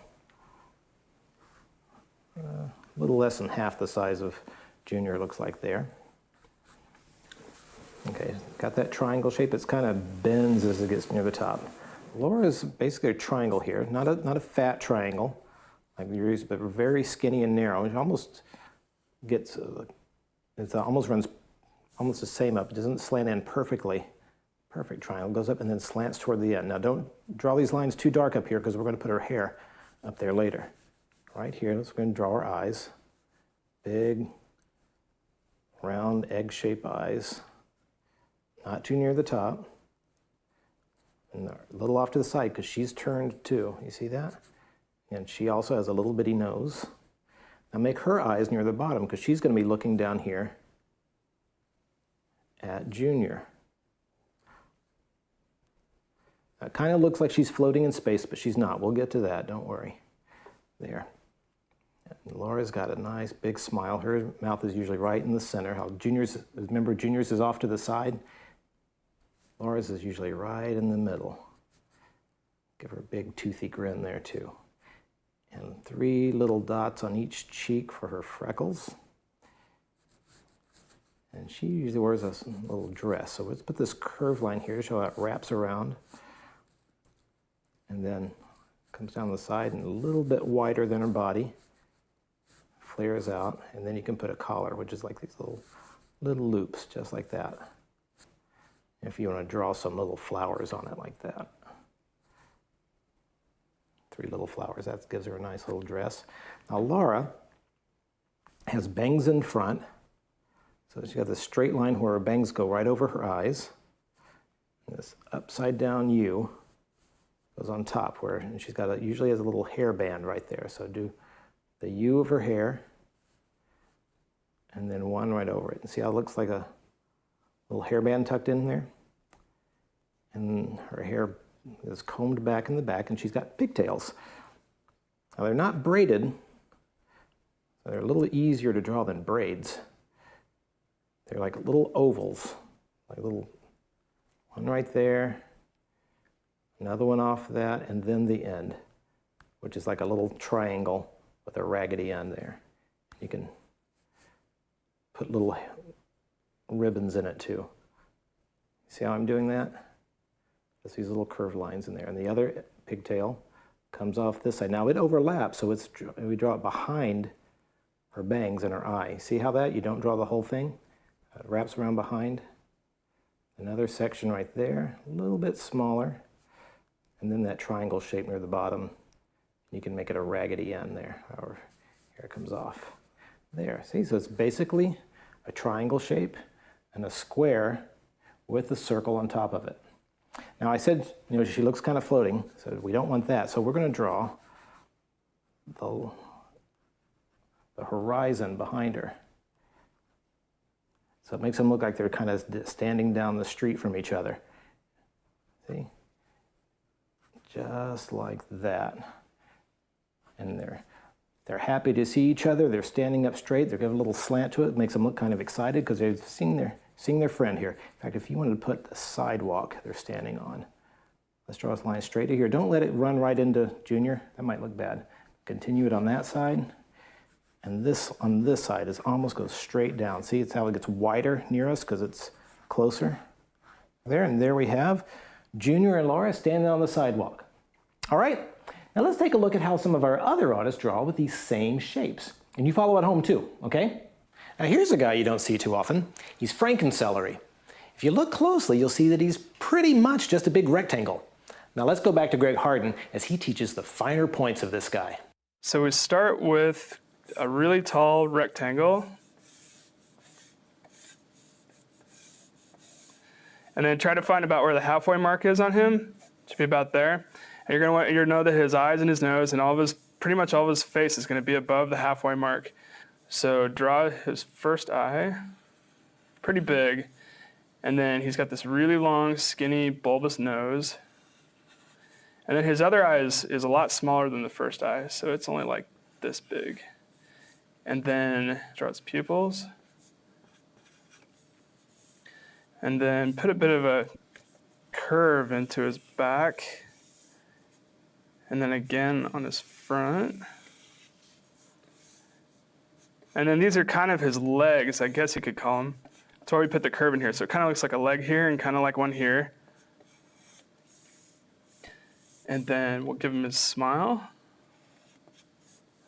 a little less than half the size of Junior, looks like there. Okay, got that triangle shape. It's kind of bends as it gets near the top. Laura's basically a triangle here, not a fat triangle like we use, but very skinny and narrow. It almost gets, almost runs almost the same up. It doesn't slant in perfectly. Perfect triangle. Goes up and then slants toward the end. Now don't draw these lines too dark up here because we're going to put her hair up there later. Right here, let's go and draw her eyes. Big, round, egg-shaped eyes. Not too near the top. And a little off to the side because she's turned too. You see that? And she also has a little bitty nose. Now make her eyes near the bottom because she's going to be looking down here at Junior. It kind of looks like she's floating in space, but she's not. We'll get to that, don't worry. There. And Laura's got a nice big smile. Her mouth is usually right in the center. How Junior's, remember Junior's is off to the side? Laura's is usually right in the middle. Give her a big toothy grin there too. And 3 little dots on each cheek for her freckles. And she usually wears a little dress. So let's put this curved line here to show how it wraps around. And then comes down the side and a little bit wider than her body. Flares out. And then you can put a collar, which is like these little loops, just like that. If you want to draw some little flowers on it like that. 3 little flowers. That gives her a nice little dress. Now Laura has bangs in front. So she's got this straight line where her bangs go right over her eyes. This upside down U goes on top where, and she's got usually has a little hair band right there. So do the U of her hair, and then one right over it. And see how it looks like a little hairband tucked in there? And her hair is combed back in the back, and she's got pigtails. Now they're not braided, so they're a little easier to draw than braids. They're like little ovals, like little, one right there, another one off that, and then the end, which is like a little triangle with a raggedy end there. You can put little ribbons in it too. See how I'm doing that? Just these little curved lines in there. And the other pigtail comes off this side. Now it overlaps, so we draw it behind her bangs and her eye. See how that? You don't draw the whole thing. It wraps around behind. Another section right there, a little bit smaller. And then that triangle shape near the bottom. You can make it a raggedy end there. Or here it comes off. There, see? So it's basically a triangle shape and a square with a circle on top of it. Now I said, you know, she looks kind of floating, so we don't want that. So we're going to draw the horizon behind her. So it makes them look like they're kind of standing down the street from each other. See? Just like that. And they're happy to see each other. They're standing up straight. They're giving a little slant to it. It makes them look kind of excited because they're seeing their friend here. In fact, if you wanted to put the sidewalk they're standing on, let's draw this line straight to here. Don't let it run right into Junior. That might look bad. Continue it on that side. And this on this side is almost goes straight down. See, it's how it gets wider near us because it's closer. There, and there we have Junior and Laura standing on the sidewalk. All right, now let's take a look at how some of our other artists draw with these same shapes. And you follow at home too, okay? Now here's a guy you don't see too often. He's FrankenCelery. If you look closely, you'll see that he's pretty much just a big rectangle. Now let's go back to Greg Harden as he teaches the finer points of this guy. So we start with a really tall rectangle. And then try to find about where the halfway mark is on him. Should be about there. And you're going to know that his eyes and his nose and pretty much all of his face is going to be above the halfway mark. So draw his first eye, pretty big. And then he's got this really long, skinny, bulbous nose. And then his other eye is a lot smaller than the first eye, so it's only like this big. And then draw his pupils. And then put a bit of a curve into his back. And then again on his front. And then these are kind of his legs, I guess you could call them. That's why we put the curve in here. So it kind of looks like a leg here and kind of like one here. And then we'll give him his smile.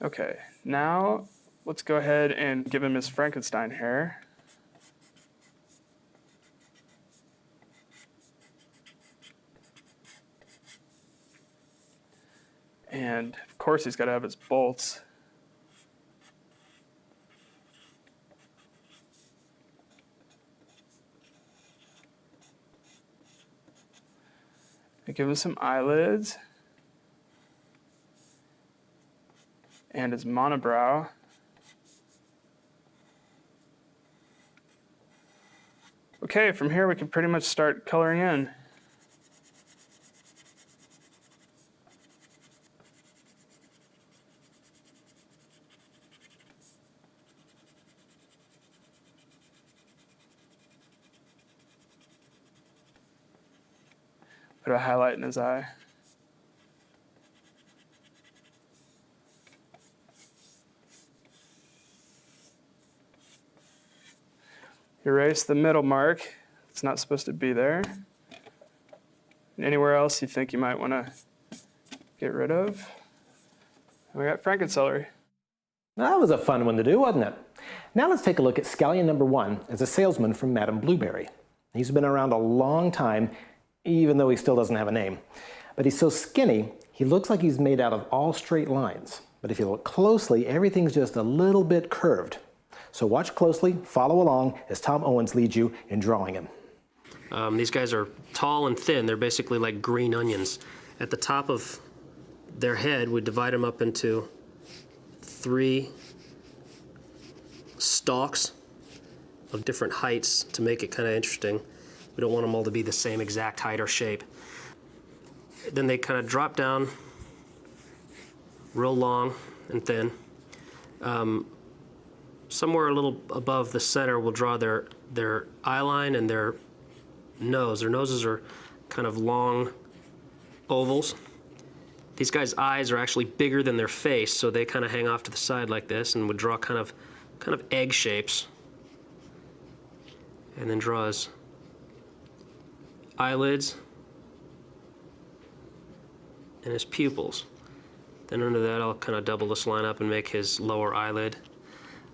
Okay, now let's go ahead and give him his Frankenstein hair. And of course he's got to have his bolts. And give him some eyelids. And his monobrow. Okay, from here we can pretty much start coloring in. Put a highlight in his eye. Erase the middle mark. It's not supposed to be there. And anywhere else you think you might want to get rid of. And we got FrankenCelery. That was a fun one to do, wasn't it? Now let's take a look at Scallion number 1 as a salesman from Madame Blueberry. He's been around a long time, even though he still doesn't have a name. But he's so skinny, he looks like he's made out of all straight lines. But if you look closely, everything's just a little bit curved. So watch closely, follow along as Tom Owens leads you in drawing him. These guys are tall and thin. They're basically like green onions. At the top of their head, we divide them up into 3 stalks of different heights to make it kind of interesting. We don't want them all to be the same exact height or shape. Then they kind of drop down real long and thin. Somewhere a little above the center, we'll draw their eye line and their nose. Their noses are kind of long ovals. These guys' eyes are actually bigger than their face, so they kind of hang off to the side like this and would draw kind of egg shapes. And then draw his eyelids and his pupils. Then under that, I'll kind of double this line up and make his lower eyelid.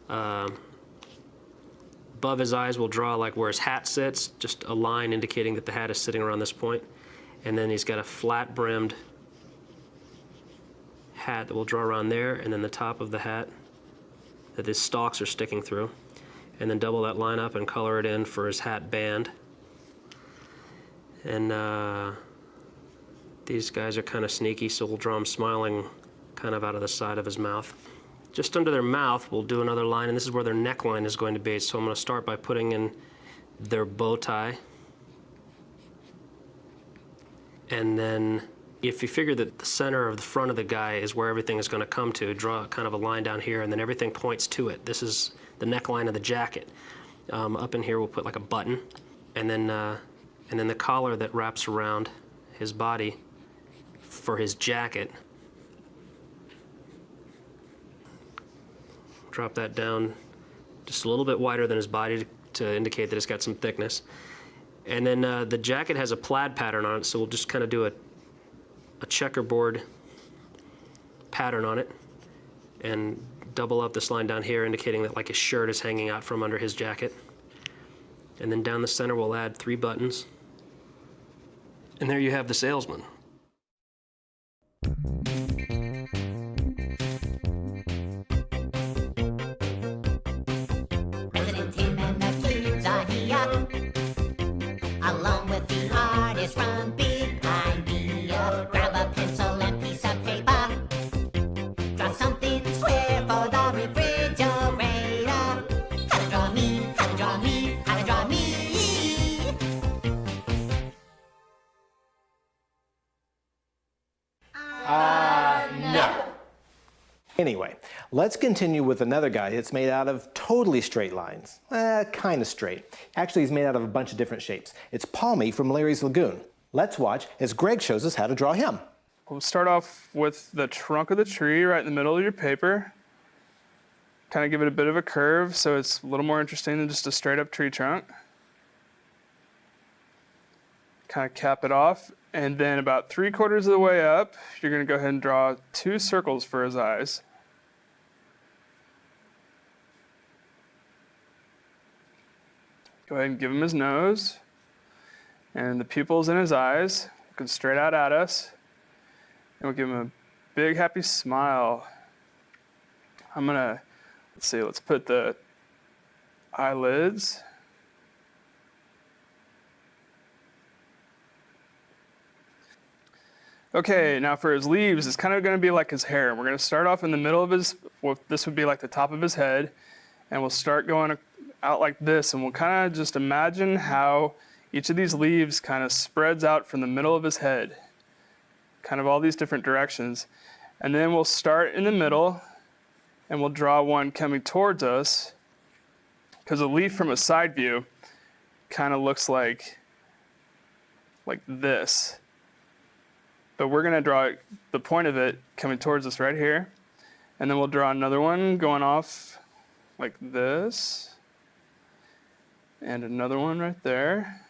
Above his eyes, we'll draw like where his hat sits, just a line indicating that the hat is sitting around this point. And then he's got a flat-brimmed hat that we'll draw around there, and then the top of the hat that his stalks are sticking through. And then double that line up and color it in for his hat band. And these guys are kind of sneaky, so we'll draw him smiling kind of out of the side of his mouth. Just under their mouth, we'll do another line, and this is where their neckline is going to be. So I'm going to start by putting in their bow tie. And then if you figure that the center of the front of the guy is where everything is going to come to, draw kind of a line down here, and then everything points to it. This is the neckline of the jacket. Up in here, we'll put like a button, and then the collar that wraps around his body for his jacket. Drop that down just a little bit wider than his body to indicate that it's got some thickness. And then the jacket has a plaid pattern on it, so we'll just kind of do a checkerboard pattern on it and double up this line down here, indicating that like his shirt is hanging out from under his jacket. And then down the center, we'll add 3 buttons. And there you have the salesman. President Tim and the kids are here, along with the artist from Big Idea. Grab a pencil and piece of paper, draw something square for the refrigerator. How to draw me, how to draw me, how to draw me. No. Anyway, let's continue with another guy that's made out of totally straight lines. Kind of straight. Actually, he's made out of a bunch of different shapes. It's Palmy from Larry's Lagoon. Let's watch as Greg shows us how to draw him. We'll start off with the trunk of the tree right in the middle of your paper. Kind of give it a bit of a curve so it's a little more interesting than just a straight up tree trunk. Kind of cap it off, and then about 3/4 of the way up, you're going to go ahead and draw 2 circles for his eyes. Go ahead and give him his nose, and the pupils in his eyes, looking straight out at us. And we'll give him a big happy smile. Let's put the eyelids. Okay, now for his leaves, it's kind of going to be like his hair. We're going to start off in the middle of this would be like the top of his head, and we'll start going out like this, and we'll kind of just imagine how each of these leaves kind of spreads out from the middle of his head, kind of all these different directions. And then we'll start in the middle, and we'll draw one coming towards us, because a leaf from a side view kind of looks like this. But we're going to draw the point of it coming towards us right here. And then we'll draw another one going off like this. And another one right there.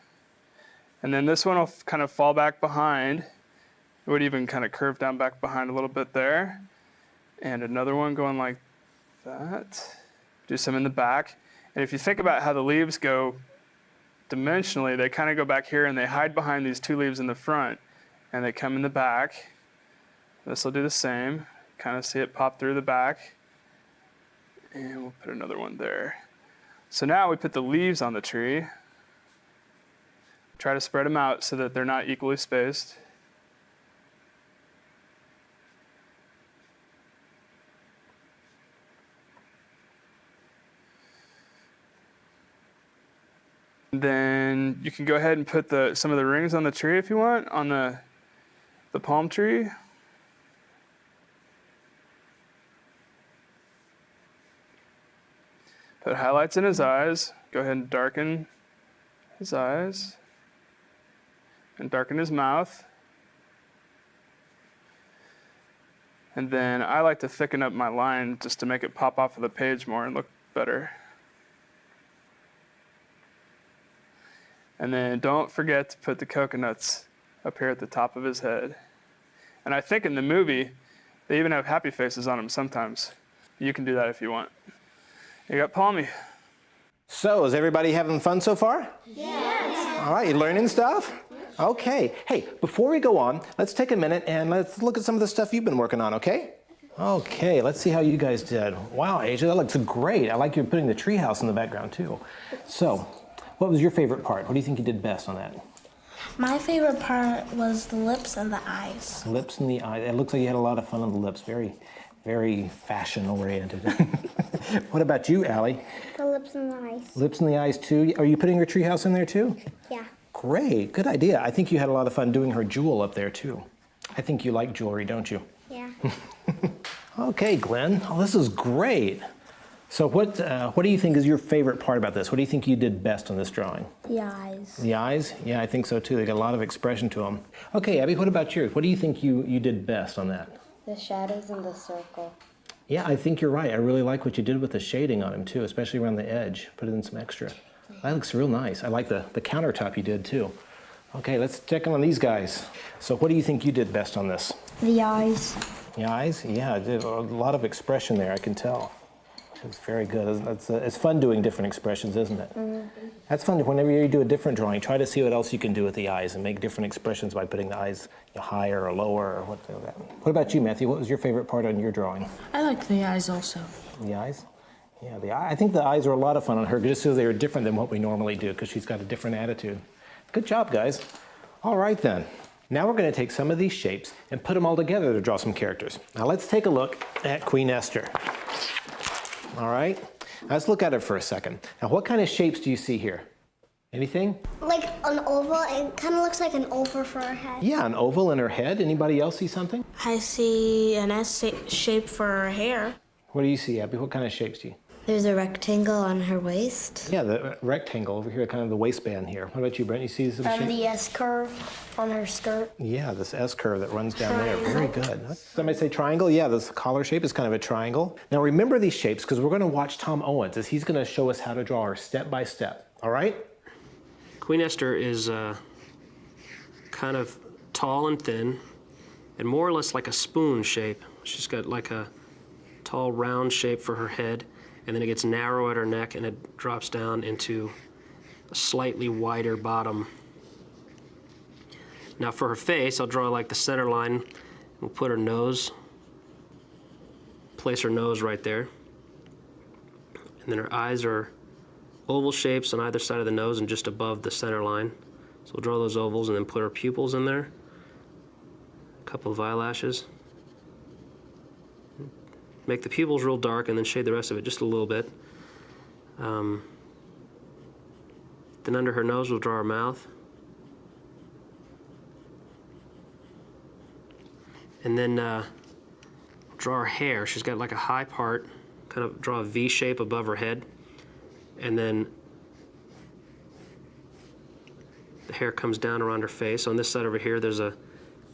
And then this one will kind of fall back behind. It would even kind of curve down back behind a little bit there. And another one going like that. Do some in the back. And if you think about how the leaves go dimensionally, they kind of go back here and they hide behind these 2 leaves in the front. And they come in the back. This will do the same. Kind of see it pop through the back. And we'll put another one there. So now we put the leaves on the tree. Try to spread them out so that they're not equally spaced. Then you can go ahead and put some of the rings on the tree if you want, on the palm tree. Put highlights in his eyes. Go ahead and darken his eyes. And darken his mouth. And then I like to thicken up my line just to make it pop off of the page more and look better. And then don't forget to put the coconuts up here at the top of his head. And I think in the movie, they even have happy faces on them sometimes. You can do that if you want. You got Palmy. So, is everybody having fun so far? Yes. All right, you learning stuff? Okay. Hey, before we go on, let's take a minute and let's look at some of the stuff you've been working on, okay? Okay, let's see how you guys did. Wow, Asia, that looks great. I like you putting the treehouse in the background too. So, what was your favorite part? What do you think you did best on that? My favorite part was the lips and the eyes. Lips and the eyes. It looks like you had a lot of fun on the lips. Very, very fashion-oriented. What about you, Allie? The lips and the eyes. Lips and the eyes too. Are you putting your treehouse in there too? Yeah. Great, good idea. I think you had a lot of fun doing her jewel up there too. I think you like jewelry, don't you? Yeah. Okay, Glenn. Oh, this is great. So what do you think is your favorite part about this? What do you think you did best on this drawing? The eyes. The eyes? Yeah, I think so too. They got a lot of expression to them. Okay, Abby, what about yours? What do you think you did best on that? The shadows and the circle. Yeah, I think you're right. I really like what you did with the shading on him too, especially around the edge. Put in some extra. That looks real nice. I like the countertop you did too. Okay, let's check on these guys. So what do you think you did best on this? The eyes. The eyes? Yeah, a lot of expression there, I can tell. It's very good. It's fun doing different expressions, isn't it? Mm-hmm. That's fun. Whenever you do a different drawing, try to see what else you can do with the eyes and make different expressions by putting the eyes higher or lower or what. What about you, Matthew? What was your favorite part on your drawing? I like the eyes also. The eyes? Yeah, I think the eyes are a lot of fun on her just because they are different than what we normally do because she's got a different attitude. Good job, guys. All right, then. Now we're going to take some of these shapes and put them all together to draw some characters. Now let's take a look at Queen Esther. All right, let's look at it for a second. Now, what kind of shapes do you see here? Anything? Like an oval. It kind of looks like an oval for her head. Yeah, an oval in her head. Anybody else see something? I see an S shape for her hair. What do you see, Abby? What kind of shapes do you? There's a rectangle on her waist. Yeah, the rectangle over here, kind of the waistband here. What about you, Brent? You see some shape? The S curve on her skirt. Yeah, this S curve that runs down there. Very good. Somebody say triangle? Yeah, this collar shape is kind of a triangle. Now remember these shapes because we're going to watch Tom Owens as he's going to show us how to draw her step by step. All right? Queen Esther is kind of tall and thin and more or less like a spoon shape. She's got like a tall round shape for her head, and then it gets narrow at her neck and it drops down into a slightly wider bottom. Now for her face, I'll draw like the center line. We'll put her nose, place her nose right there. And then her eyes are oval shapes on either side of the nose and just above the center line. So we'll draw those ovals and then put her pupils in there. A couple of eyelashes. Make the pupils real dark and then shade the rest of it just a little bit. Then under her nose, we'll draw her mouth. And then draw her hair. She's got like a high part, kind of draw a V shape above her head. And then the hair comes down around her face. On this side over here, there's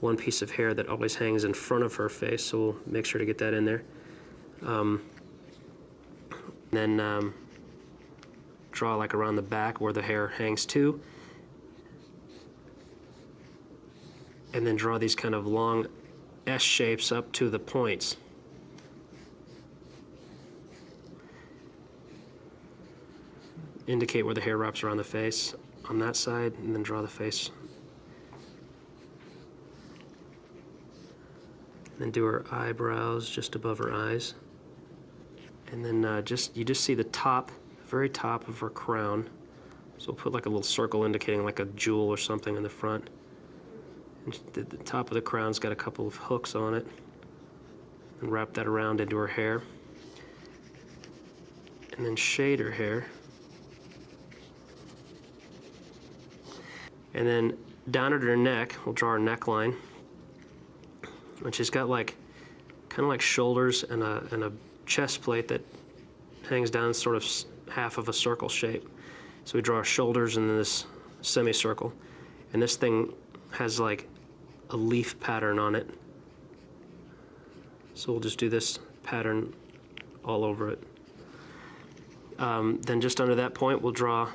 one piece of hair that always hangs in front of her face, so we'll make sure to get that in there. Then draw like around the back where the hair hangs too. And then draw these kind of long S shapes up to the points. Indicate where the hair wraps around the face on that side, and then draw the face. And then do her eyebrows just above her eyes. And then you just see the top, very top of her crown. So we'll put like a little circle indicating like a jewel or something in the front. And the top of the crown's got a couple of hooks on it. And wrap that around into her hair. And then shade her hair. And then down at her neck, we'll draw her neckline. And she's got like, kind of like shoulders and a chest plate that hangs down sort of half of a circle shape. So we draw our shoulders in this semicircle. And this thing has like a leaf pattern on it. So we'll just do this pattern all over it. Then just under that point, we'll draw,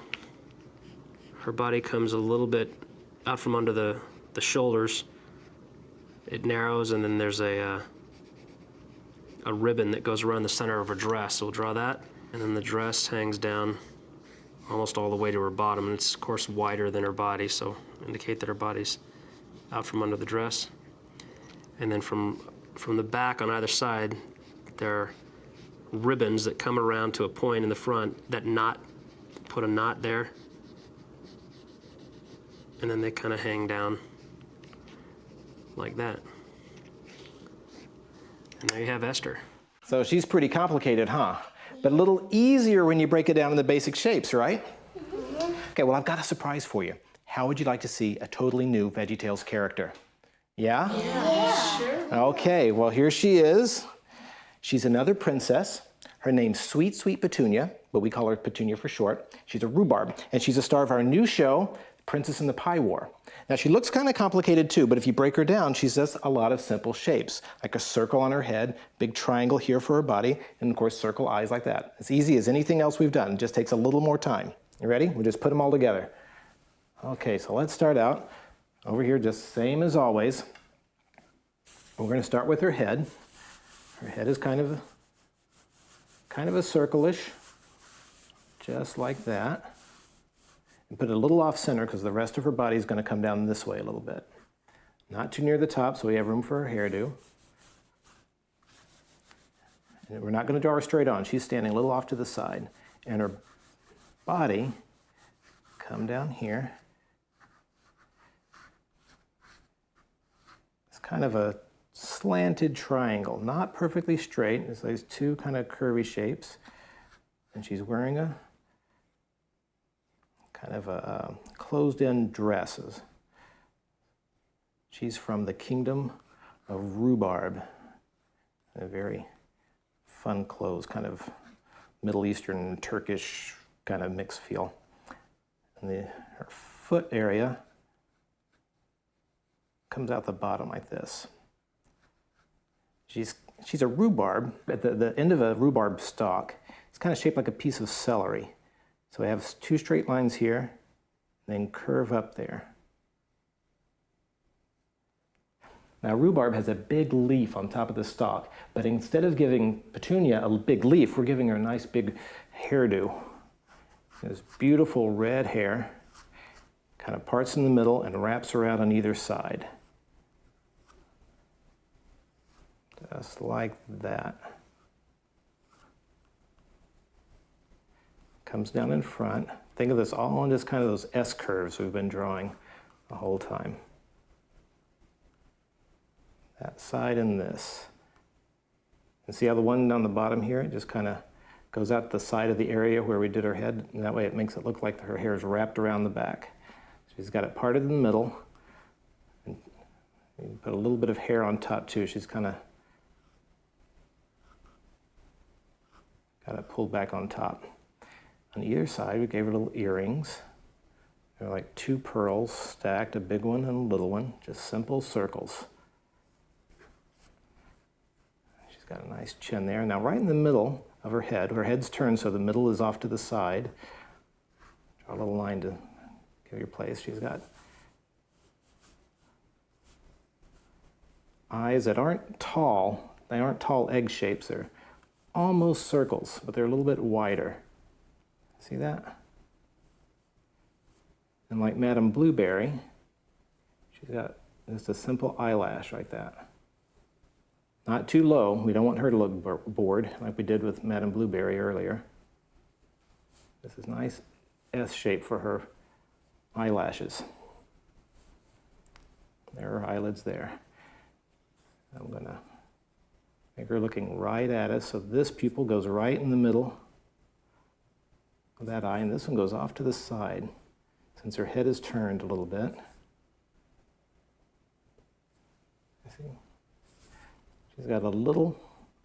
her body comes a little bit out from under the shoulders. It narrows, and then there's a ribbon that goes around the center of her dress. So we'll draw that, and then the dress hangs down almost all the way to her bottom, and it's of course wider than her body, so indicate that her body's out from under the dress. And then from the back on either side, there are ribbons that come around to a point in the front that put a knot there, and then they kind of hang down like that. And there you have Esther. So she's pretty complicated, huh? But a little easier when you break it down into basic shapes, right? Okay, well, I've got a surprise for you. How would you like to see a totally new VeggieTales character? Yeah? Yeah. Sure. Okay, well, here she is. She's another princess. Her name's Sweet Sweet Petunia, but we call her Petunia for short. She's a rhubarb, and she's a star of our new show, Princess and the Pie War. Now, she looks kind of complicated too, but if you break her down, she does a lot of simple shapes, like a circle on her head, big triangle here for her body, and of course, circle eyes like that. It's easy as anything else we've done. It just takes a little more time. You ready? We'll just put them all together. Okay, so let's start out over here, just same as always. We're going to start with her head. Her head is kind of a circle-ish, just like that. And put it a little off center because the rest of her body is going to come down this way a little bit. Not too near the top, so we have room for her hairdo. And we're not going to draw her straight on. She's standing a little off to the side. And her body, come down here. It's kind of a slanted triangle, not perfectly straight. It's these two kind of curvy shapes. And she's wearing a kind of a closed-in dresses. She's from the kingdom of Rhubarb. A very fun clothes, kind of Middle Eastern, Turkish kind of mixed feel. And her foot area comes out the bottom like this. She's a rhubarb. At the end of a rhubarb stalk, it's kind of shaped like a piece of celery. So we have two straight lines here, then curve up there. Now rhubarb has a big leaf on top of the stalk, but instead of giving Petunia a big leaf, we're giving her a nice big hairdo. This beautiful red hair, kind of parts in the middle and wraps around on either side. Just like that. Comes down in front. Think of this all on just kind of those S curves we've been drawing the whole time. That side and this. And see how the one on the bottom here, it just kind of goes out the side of the area where we did her head, and that way it makes it look like her hair is wrapped around the back. She's got it parted in the middle, and you can put a little bit of hair on top too. She's kind of got it pulled back on top. On either side, we gave her little earrings. They're like two pearls stacked, a big one and a little one, just simple circles. She's got a nice chin there. Now right in the middle of her head's turned so the middle is off to the side. Draw a little line to give her place. She's got eyes that aren't tall. They aren't tall egg shapes. They're almost circles, but they're a little bit wider. See that? And like Madame Blueberry, she's got just a simple eyelash like that. Not too low. We don't want her to look bored like we did with Madame Blueberry earlier. This is nice S shape for her eyelashes. There are her eyelids there. I'm going to make her looking right at us. So this pupil goes right in the middle of that eye, and this one goes off to the side. So since her head is turned a little bit. See? She's got a little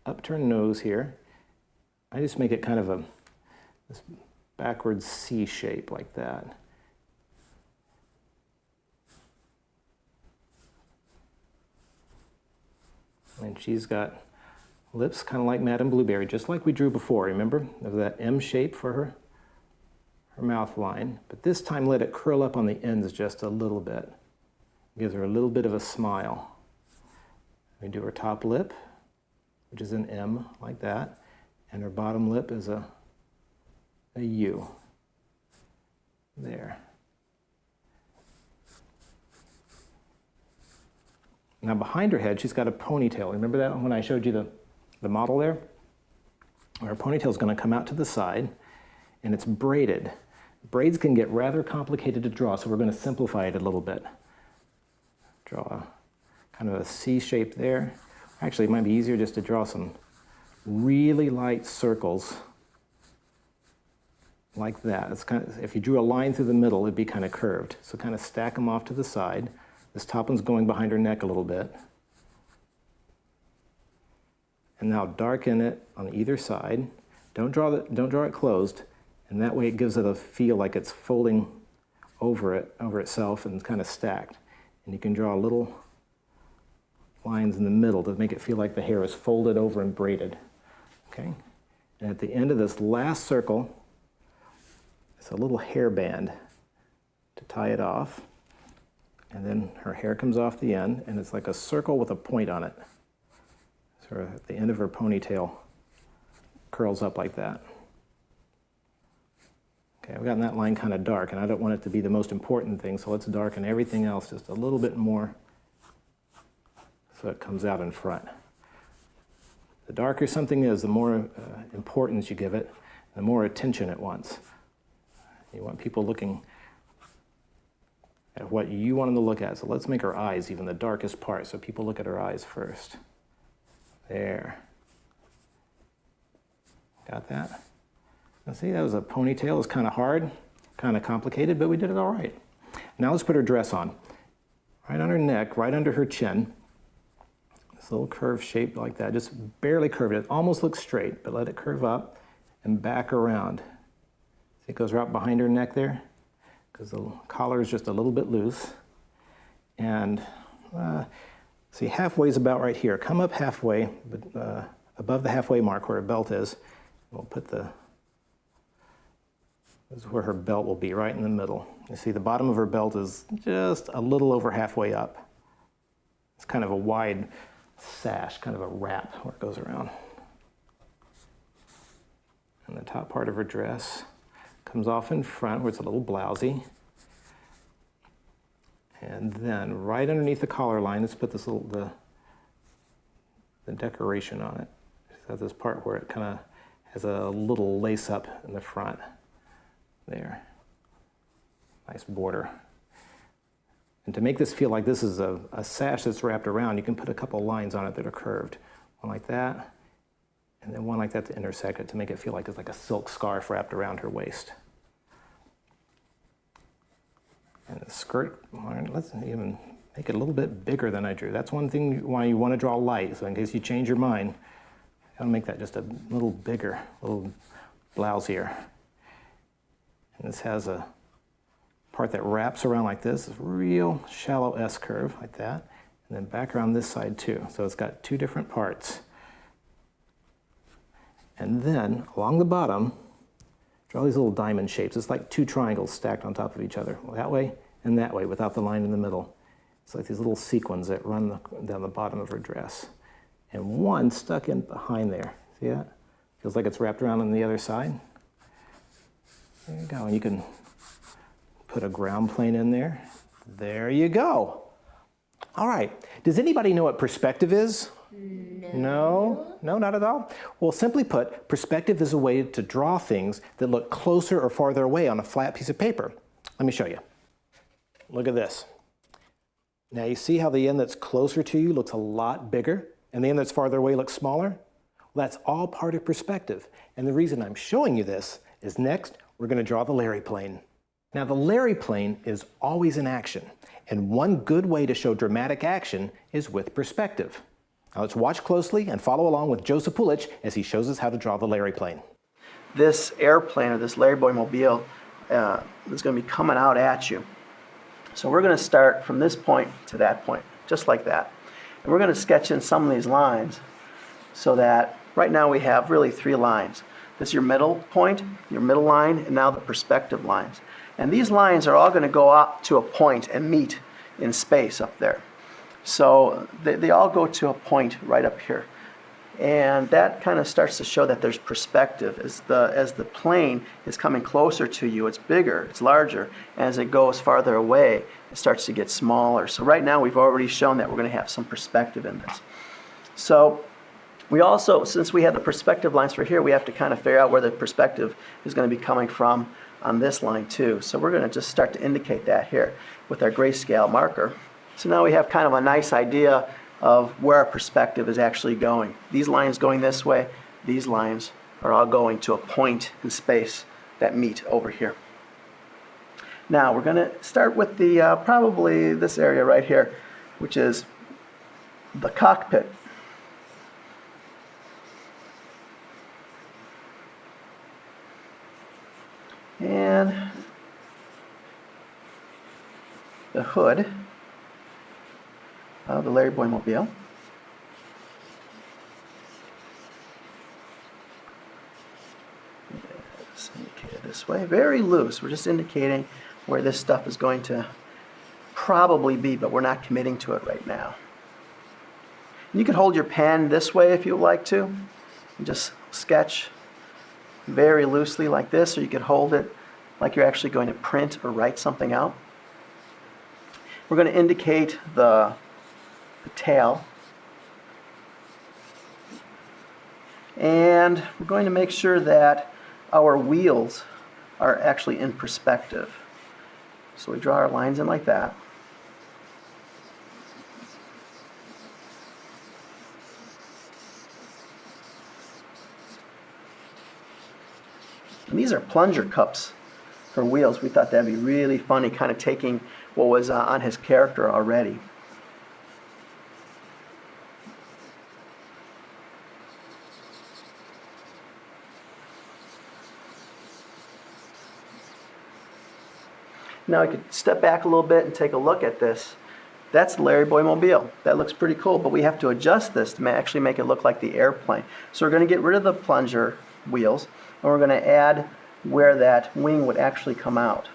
upturned nose here. I just make it kind of this backwards C shape like that. And she's got lips kind of like Madame Blueberry, just like we drew before, remember? Of that M shape for her mouth line. But this time let it curl up on the ends just a little bit. Gives her a little bit of a smile. We do her top lip, which is an M, like that. And her bottom lip is a U. There. Now behind her head, she's got a ponytail. Remember that when I showed you the model there? Her ponytail is going to come out to the side, and it's braided. Braids can get rather complicated to draw, so we're going to simplify it a little bit. Draw a, kind of a C shape there. Actually, it might be easier just to draw some really light circles like that. It's kind of, if you drew a line through the middle, it'd be kind of curved. So kind of stack them off to the side. This top one's going behind her neck a little bit. And now darken it on either side. Don't draw it closed, and that way it gives it a feel like it's folding over itself and kind of stacked. And you can draw little lines in the middle to make it feel like the hair is folded over and braided. Okay? And at the end of this last circle, it's a little hair band to tie it off. And then her hair comes off the end, and it's like a circle with a point on it. So at the end of her ponytail curls up like that. Okay, I've gotten that line kind of dark, and I don't want it to be the most important thing, so let's darken everything else just a little bit more so it comes out in front. The darker something is, the more importance you give it, the more attention it wants. You want people looking at what you want them to look at. So let's make her eyes even the darkest part, so people look at her eyes first. There. Got that? Now see, that was a ponytail. It was kind of hard, kind of complicated, but we did it all right. Now let's put her dress on. Right on her neck, right under her chin. This little curved shape like that, just barely curved. It almost looks straight, but let it curve up and back around. See, it goes right behind her neck there, because the collar is just a little bit loose. And see, halfway is about right here. Come up halfway, but above the halfway mark where her belt is. We'll put this is where her belt will be, right in the middle. You see the bottom of her belt is just a little over halfway up. It's kind of a wide sash, kind of a wrap where it goes around. And the top part of her dress comes off in front where it's a little blousy. And then right underneath the collar line, let's put this little, the decoration on it. So this part where it kind of has a little lace up in the front there. Nice border. And to make this feel like this is a sash that's wrapped around, you can put a couple lines on it that are curved. One like that, and then one like that to intersect it to make it feel like it's like a silk scarf wrapped around her waist. And the skirt, let's even make it a little bit bigger than I drew. That's one thing why you want to draw light, so in case you change your mind, I'll make that just a little bigger, a little blousier. And this has a part that wraps around like this real shallow S curve like that, and then back around this side too. So it's got two different parts. And then along the bottom, draw these little diamond shapes. It's like two triangles stacked on top of each other. Well, that way and that way without the line in the middle. It's like these little sequins that run down the bottom of her dress. And one stuck in behind there. See that? Feels like it's wrapped around on the other side. There you go. And you can put a ground plane in there. There you go. All right. Does anybody know what perspective is? No, not at all. Well, simply put, perspective is a way to draw things that look closer or farther away on a flat piece of paper. Let me show you. Look at this. Now you see how the end that's closer to you looks a lot bigger, and the end that's farther away looks smaller? Well, that's all part of perspective. And the reason I'm showing you this is next, we're going to draw the Larry plane. Now the Larry plane is always in action, and one good way to show dramatic action is with perspective. Now let's watch closely and follow along with Joseph Pulich as he shows us how to draw the Larry plane. This airplane, or this Larry Boy Mobile, is going to be coming out at you. So we're going to start from this point to that point, just like that. And we're going to sketch in some of these lines so that right now we have really 3 lines. This is your middle point, your middle line, and now the perspective lines. And these lines are all going to go up to a point and meet in space up there. So they all go to a point right up here. And that kind of starts to show that there's perspective. As the plane is coming closer to you, it's bigger, it's larger. As it goes farther away, it starts to get smaller. So right now we've already shown that we're going to have some perspective in this. So we also, since we have the perspective lines for here, we have to kind of figure out where the perspective is going to be coming from on this line too. So we're going to just start to indicate that here with our grayscale marker. So now we have kind of a nice idea of where our perspective is actually going. These lines going this way, these lines are all going to a point in space that meet over here. Now we're going to start with the probably this area right here, which is the cockpit. And the hood of the Larry Boy Mobile. It's indicated this way, very loose. We're just indicating where this stuff is going to probably be, but we're not committing to it right now. And you can hold your pen this way if you would like to, and just sketch very loosely like this, or you could hold it like you're actually going to print or write something out. We're going to indicate the tail, and we're going to make sure that our wheels are actually in perspective. So we draw our lines in like that. And these are plunger cups for wheels. We thought that'd be really funny, kind of taking what was on his character already. Now I could step back a little bit and take a look at this. That's the Larry Boy Mobile. That looks pretty cool, but we have to adjust this to actually make it look like the airplane. So we're going to get rid of the plunger wheels, and we're going to add where that wing would actually come out.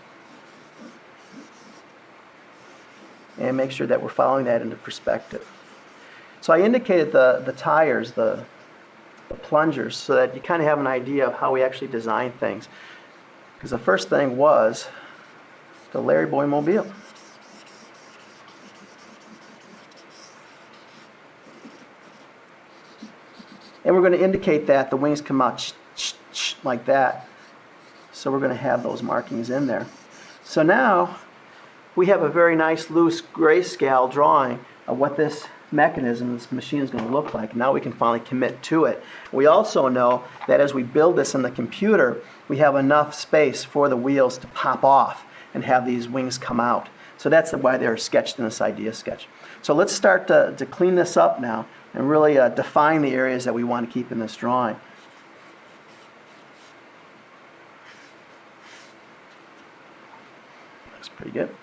And make sure that we're following that into perspective. So I indicated the tires, the plungers, so that you kind of have an idea of how we actually design things. Because the first thing was the Larry Boy Mobile. And we're going to indicate that the wings come out like that. So we're going to have those markings in there. So now we have a very nice loose grayscale drawing of what this mechanism, this machine is going to look like. Now we can finally commit to it. We also know that as we build this in the computer, we have enough space for the wheels to pop off and have these wings come out. So that's why they're sketched in this idea sketch. So let's start to clean this up now and really define the areas that we want to keep in this drawing. Looks pretty good.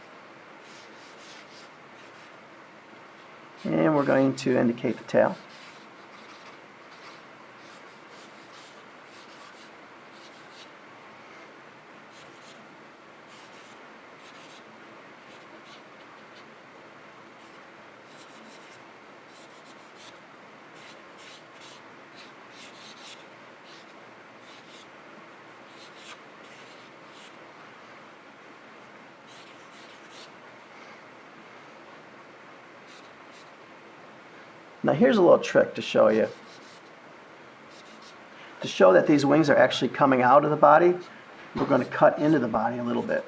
And we're going to indicate the tail. Now here's a little trick to show you. To show that these wings are actually coming out of the body, we're going to cut into the body a little bit.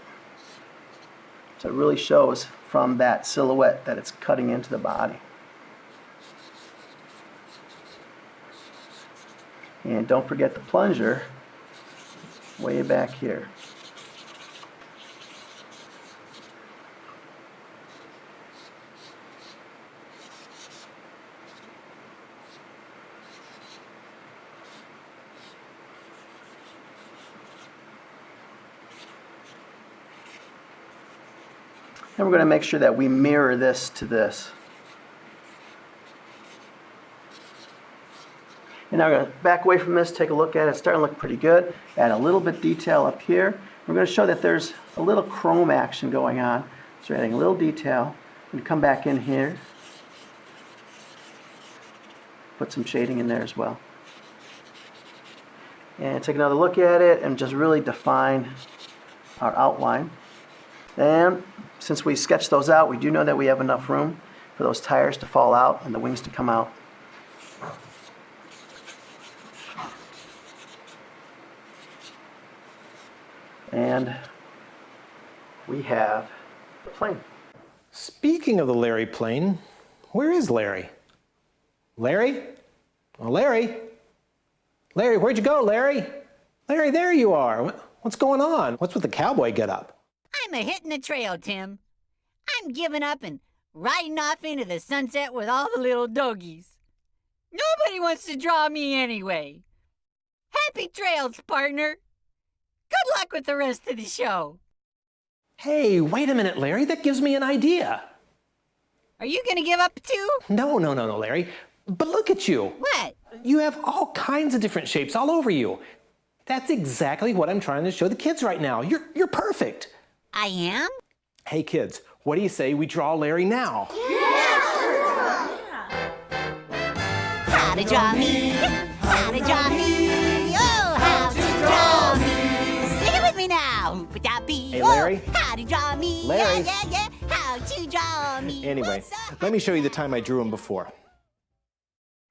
So it really shows from that silhouette that it's cutting into the body. And don't forget the plunger way back here. And we're going to make sure that we mirror this to this. And now we're going to back away from this, take a look at it. It's starting to look pretty good. Add a little bit detail up here. We're going to show that there's a little chrome action going on. So we're adding a little detail. And come back in here. Put some shading in there as well. And take another look at it and just really define our outline. And since we sketched those out, we do know that we have enough room for those tires to fall out and the wings to come out. And we have the plane. Speaking of the Larry plane, where is Larry? Larry? Oh, Larry? Larry, where'd you go, Larry? Larry, there you are. What's going on? What's with the cowboy getup? I'm a-hitting the trail, Tim. I'm giving up and riding off into the sunset with all the little doggies. Nobody wants to draw me anyway. Happy trails, partner. Good luck with the rest of the show. Hey, wait a minute, Larry. That gives me an idea. Are you going to give up too? No, Larry. But look at you. What? You have all kinds of different shapes all over you. That's exactly what I'm trying to show the kids right now. You're perfect. I am? Hey, kids, what do you say we draw Larry now? How to draw me? How to draw me? Oh, how to draw me? Sing it with me now. Hey, Larry. Oh, how to draw me? Larry. Yeah. How to draw me? Anyway, let me show you the time I drew him before.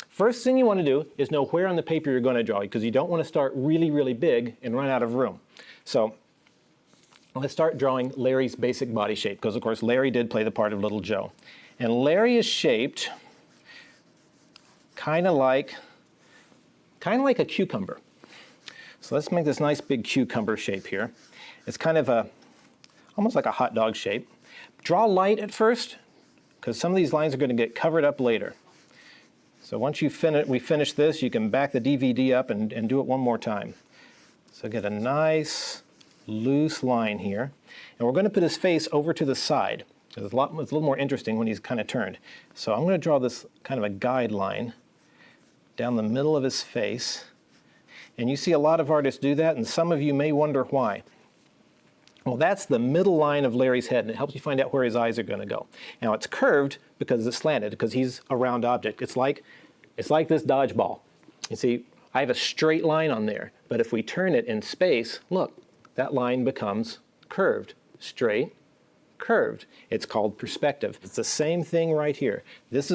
First thing you want to do is know where on the paper you're going to draw, because you don't want to start really, really big and run out of room. So let's start drawing Larry's basic body shape, because of course Larry did play the part of Little Joe. And Larry is shaped kind of like a cucumber. So let's make this nice big cucumber shape here. It's kind of almost like a hot dog shape. Draw light at first, because some of these lines are going to get covered up later. So once we finish this, you can back the DVD up and do it one more time. So get a nice loose line here. And we're going to put his face over to the side. It's a little more interesting when he's kind of turned. So I'm going to draw this kind of a guideline down the middle of his face. And you see a lot of artists do that, and some of you may wonder why. Well, that's the middle line of Larry's head, and it helps you find out where his eyes are going to go. Now, it's curved because it's slanted, because he's a round object. It's like this dodgeball. You see, I have a straight line on there, but if we turn it in space, look, that line becomes curved, straight, curved. It's called perspective. It's the same thing right here. This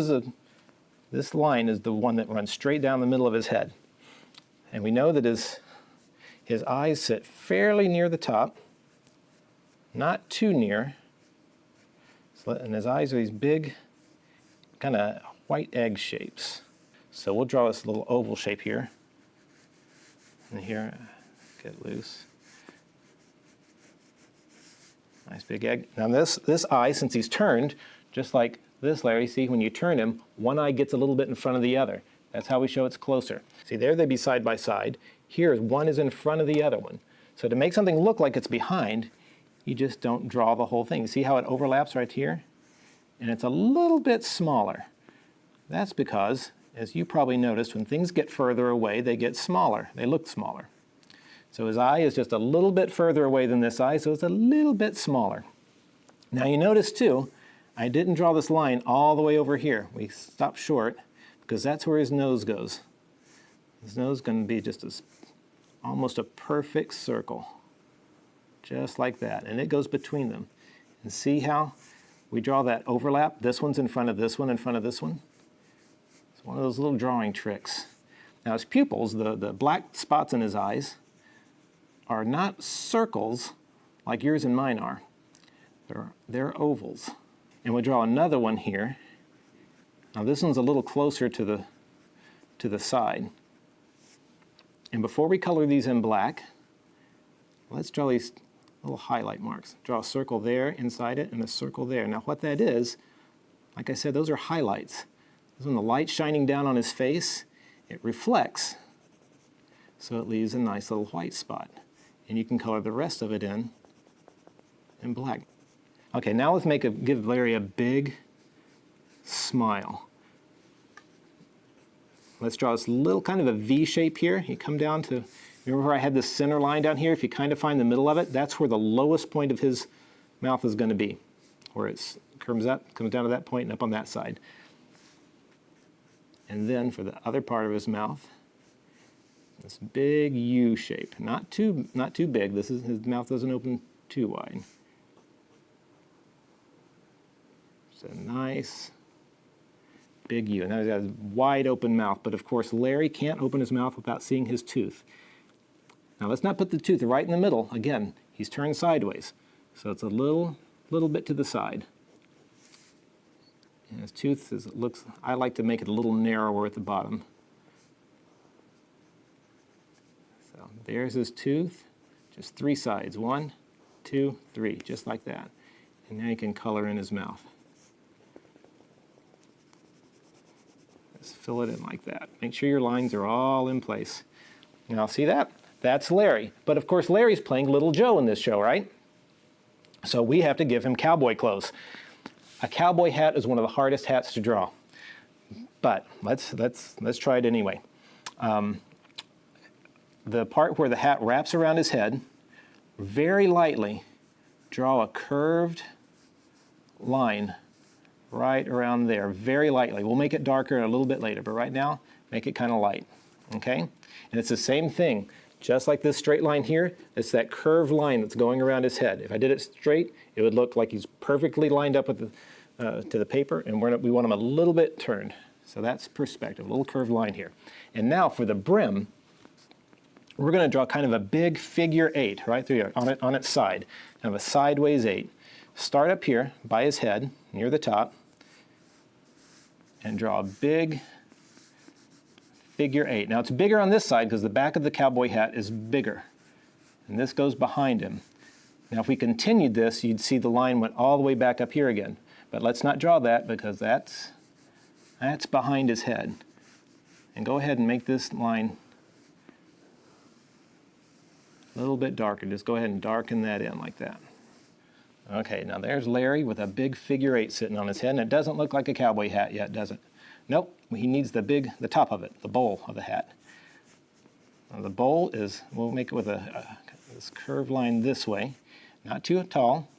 line is the one that runs straight down the middle of his head. And we know that his eyes sit fairly near the top, not too near. And his eyes are these big, kind of white egg shapes. So we'll draw this little oval shape here. And here, get loose. Nice big egg. Now this eye, since he's turned, just like this, Larry, see, when you turn him, one eye gets a little bit in front of the other. That's how we show it's closer. See, there they'd be side by side. Here, one is in front of the other one. So to make something look like it's behind, you just don't draw the whole thing. See how it overlaps right here? And it's a little bit smaller. That's because, as you probably noticed, when things get further away, they get smaller. They look smaller. So his eye is just a little bit further away than this eye, so it's a little bit smaller. Now you notice too, I didn't draw this line all the way over here. We stopped short because that's where his nose goes. His nose is going to be just almost a perfect circle. Just like that, and it goes between them. And see how we draw that overlap? This one's in front of this one, in front of this one. It's one of those little drawing tricks. Now his pupils, the black spots in his eyes, are not circles like yours and mine are. They're ovals. And we'll draw another one here. Now this one's a little closer to the side. And before we color these in black, let's draw these little highlight marks. Draw a circle there inside it and a circle there. Now what that is, like I said, those are highlights. When the light's shining down on his face, it reflects. So it leaves a nice little white spot. And you can color the rest of it in black. Okay, now let's give Larry a big smile. Let's draw this little kind of a V shape here. You come down to, remember where I had this center line down here? If you kind of find the middle of it, that's where the lowest point of his mouth is going to be, where it comes down to that point and up on that side. And then for the other part of his mouth, this big U shape. Not too big. His mouth doesn't open too wide. It's a nice big U. And now he's got a wide open mouth, but of course Larry can't open his mouth without seeing his tooth. Now let's not put the tooth right in the middle. Again, he's turned sideways. So it's a little bit to the side. And his tooth I like to make it a little narrower at the bottom. So there's his tooth, just 3 sides. 1, 2, 3, just like that. And now you can color in his mouth. Just fill it in like that. Make sure your lines are all in place. Now see that? That's Larry. But of course Larry's playing Little Joe in this show, right? So we have to give him cowboy clothes. A cowboy hat is one of the hardest hats to draw. But let's try it anyway. The part where the hat wraps around his head, very lightly draw a curved line right around there, very lightly. We'll make it darker a little bit later, but right now, make it kind of light, okay? And it's the same thing. Just like this straight line here, it's that curved line that's going around his head. If I did it straight, it would look like he's perfectly lined up with to the paper, and we want him a little bit turned. So that's perspective, a little curved line here. And now for the brim, we're going to draw kind of a big figure 8 right through here on its side, kind of a sideways 8. Start up here by his head, near the top, and draw a big figure 8. Now it's bigger on this side because the back of the cowboy hat is bigger. And this goes behind him. Now if we continued this, you'd see the line went all the way back up here again. But let's not draw that because that's behind his head. And go ahead and make this line a little bit darker. Just go ahead and darken that in like that. Okay, now there's Larry with a big figure 8 sitting on his head, and it doesn't look like a cowboy hat yet, does it? Nope, he needs the top of it, the bowl of the hat. Now the bowl is, we'll make it with this curved line this way, not too tall.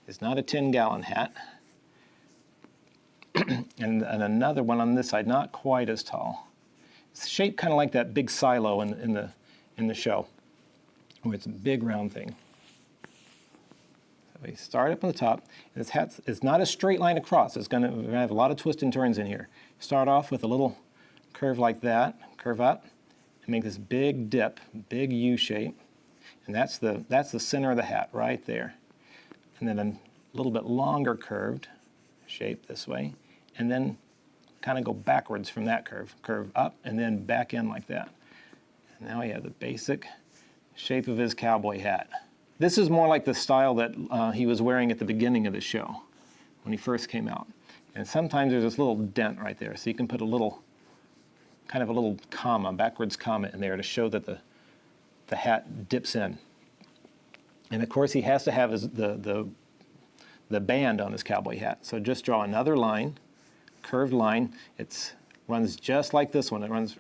It's not a 10-gallon hat. and another one on this side, not quite as tall. It's shaped kind of like that big silo in the show, where it's a big round thing. We start up on the top. This hat is not a straight line across. We're going to have a lot of twists and turns in here. Start off with a little curve like that, curve up, and make this big dip, big U shape. And that's the center of the hat right there. And then a little bit longer curved shape this way. And then kind of go backwards from that curve up, and then back in like that. And now we have the basic shape of his cowboy hat. This is more like the style that he was wearing at the beginning of the show, when he first came out. And sometimes there's this little dent right there, so you can put kind of a little comma, backwards comma in there to show that the hat dips in. And of course he has to have the band on his cowboy hat. So just draw another line, curved line. It runs just like this one. It runs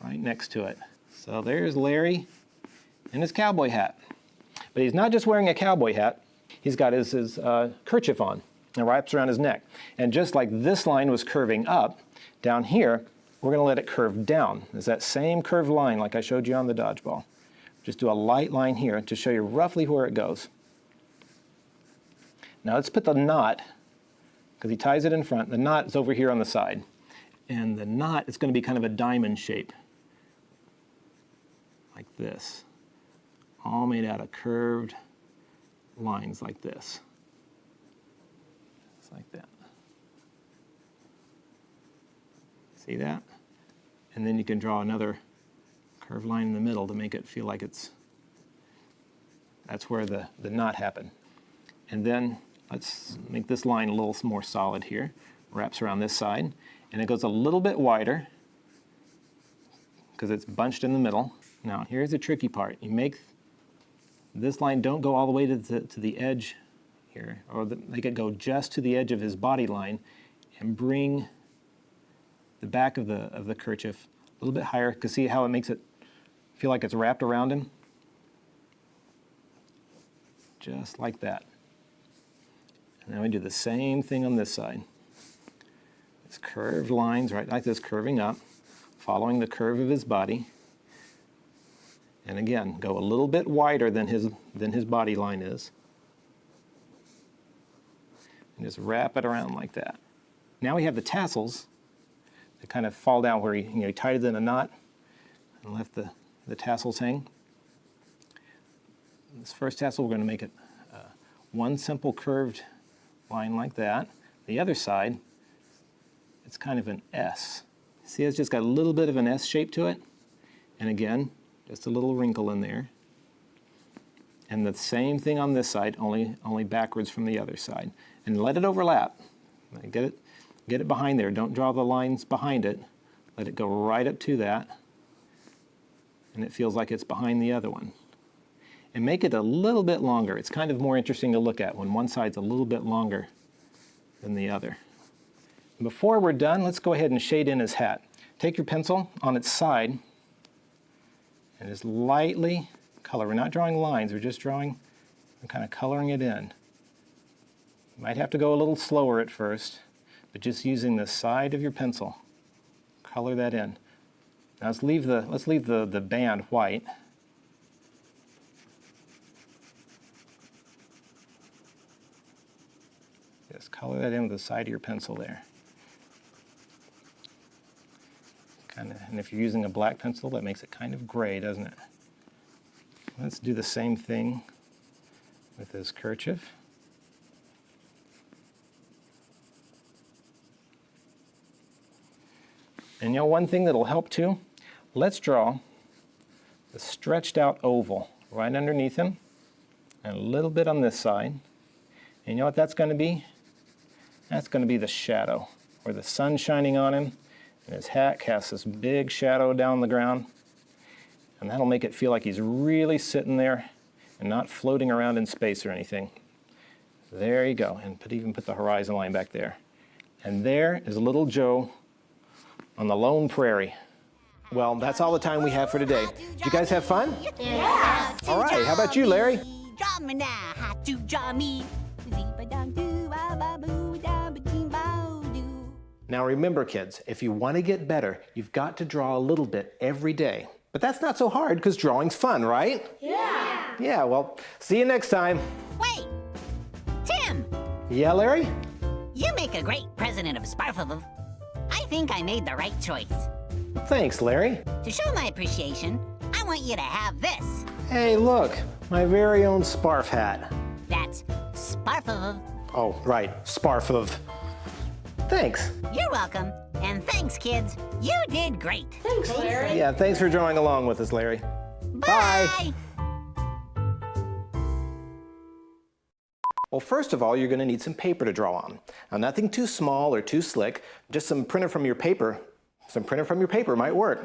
right next to it. So there's Larry in his cowboy hat. But he's not just wearing a cowboy hat. He's got his kerchief on and wraps around his neck. And just like this line was curving up, down here, we're going to let it curve down. It's that same curved line like I showed you on the dodgeball. Just do a light line here to show you roughly where it goes. Now let's put the knot, because he ties it in front. The knot is over here on the side. And the knot is going to be kind of a diamond shape, like this. All made out of curved lines like this. Just like that. See that? And then you can draw another curved line in the middle to make it feel like that's where the knot happened. And then let's make this line a little more solid here. Wraps around this side. And it goes a little bit wider because it's bunched in the middle. Now here's the tricky part. You make this line don't go all the way to the edge here, or make it go just to the edge of his body line, and bring the back of the kerchief a little bit higher. Because see how it makes it feel like it's wrapped around him? Just like that. And then we do the same thing on this side. It's curved lines, right like this, curving up, following the curve of his body. And again, go a little bit wider than his body line is. And just wrap it around like that. Now we have the tassels that kind of fall down where he tied it in a knot and left the tassels hang. This first tassel, we're going to make it one simple curved line like that. The other side, it's kind of an S. See, it's just got a little bit of an S shape to it. And again, just a little wrinkle in there. And the same thing on this side, only backwards from the other side. And let it overlap. Get it behind there. Don't draw the lines behind it. Let it go right up to that. And it feels like it's behind the other one. And make it a little bit longer. It's kind of more interesting to look at when one side's a little bit longer than the other. Before we're done, let's go ahead and shade in his hat. Take your pencil on its side and just lightly color. We're not drawing lines, we're just kind of coloring it in. You might have to go a little slower at first, but just using the side of your pencil, color that in. Now let's leave the band white. Just color that in with the side of your pencil there. And if you're using a black pencil, that makes it kind of gray, doesn't it? Let's do the same thing with this kerchief. And one thing that'll help too, let's draw the stretched out oval right underneath him and a little bit on this side. And you know what that's going to be? That's going to be the shadow, where the sun's shining on him and his hat casts this big shadow down the ground. And that'll make it feel like he's really sitting there and not floating around in space or anything. There you go, and even put the horizon line back there. And there is little Joe on the lone prairie. Well, that's all the time we have for today. Did you guys have fun? Yeah. All right, how about you, Larry? Draw me now, how to draw me. Now remember, kids, if you want to get better, you've got to draw a little bit every day. But that's not so hard because drawing's fun, right? Yeah. Yeah, well, see you next time. Wait, Tim, Yeah, Larry? you make a great president of Sparflov. I think I made the right choice. Thanks, Larry. To show my appreciation, I want you to have this. Hey, look, my very own Sparf hat. That's Sparflov. Oh, right, Sparflov. Thanks. You're welcome. And thanks, kids. You did great. Thanks, Larry. Yeah, thanks for drawing along with us, Larry. Bye. Well, first of all, you're going to need some paper to draw on. Now, nothing too small or too slick, just some printer from your paper. Some printer from your paper might work.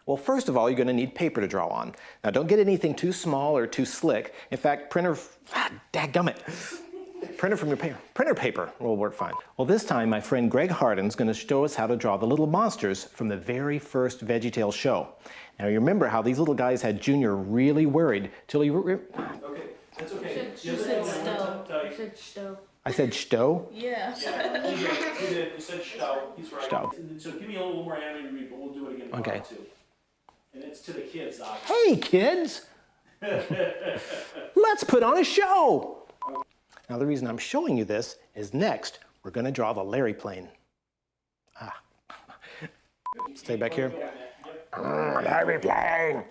Well, first of all, you're going to need paper to draw on. Now, don't get anything too small or too slick. In fact, dadgummit. Printer from your paper. Printer paper will work fine. Well, this time, my friend Greg Hardin's going to show us how to draw the little monsters from the very first VeggieTales show. Now, you remember how these little guys had Junior really worried till he... Okay, that's okay. You said stow. You said stow. I said stow? Yeah. Yeah, you did. You said stow. He's right. Stow. So give me a little more hand to read, but we'll do it again tomorrow too. And it's to the kids, obviously. Hey, kids! Let's put on a show! Now, the reason I'm showing you this is next, we're going to draw the Larry plane. Stay back here. Larry plane!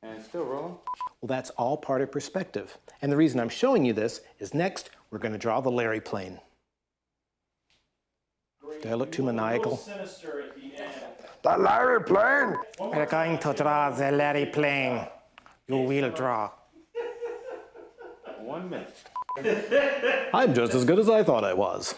And it's still rolling. Well, that's all part of perspective. And the reason I'm showing you this is next, we're going to draw the Larry plane. Do I look too maniacal? Sinister at the end. The Larry plane! We're going to draw the Larry plane. You will draw. 1 minute. I'm just as good as I thought I was.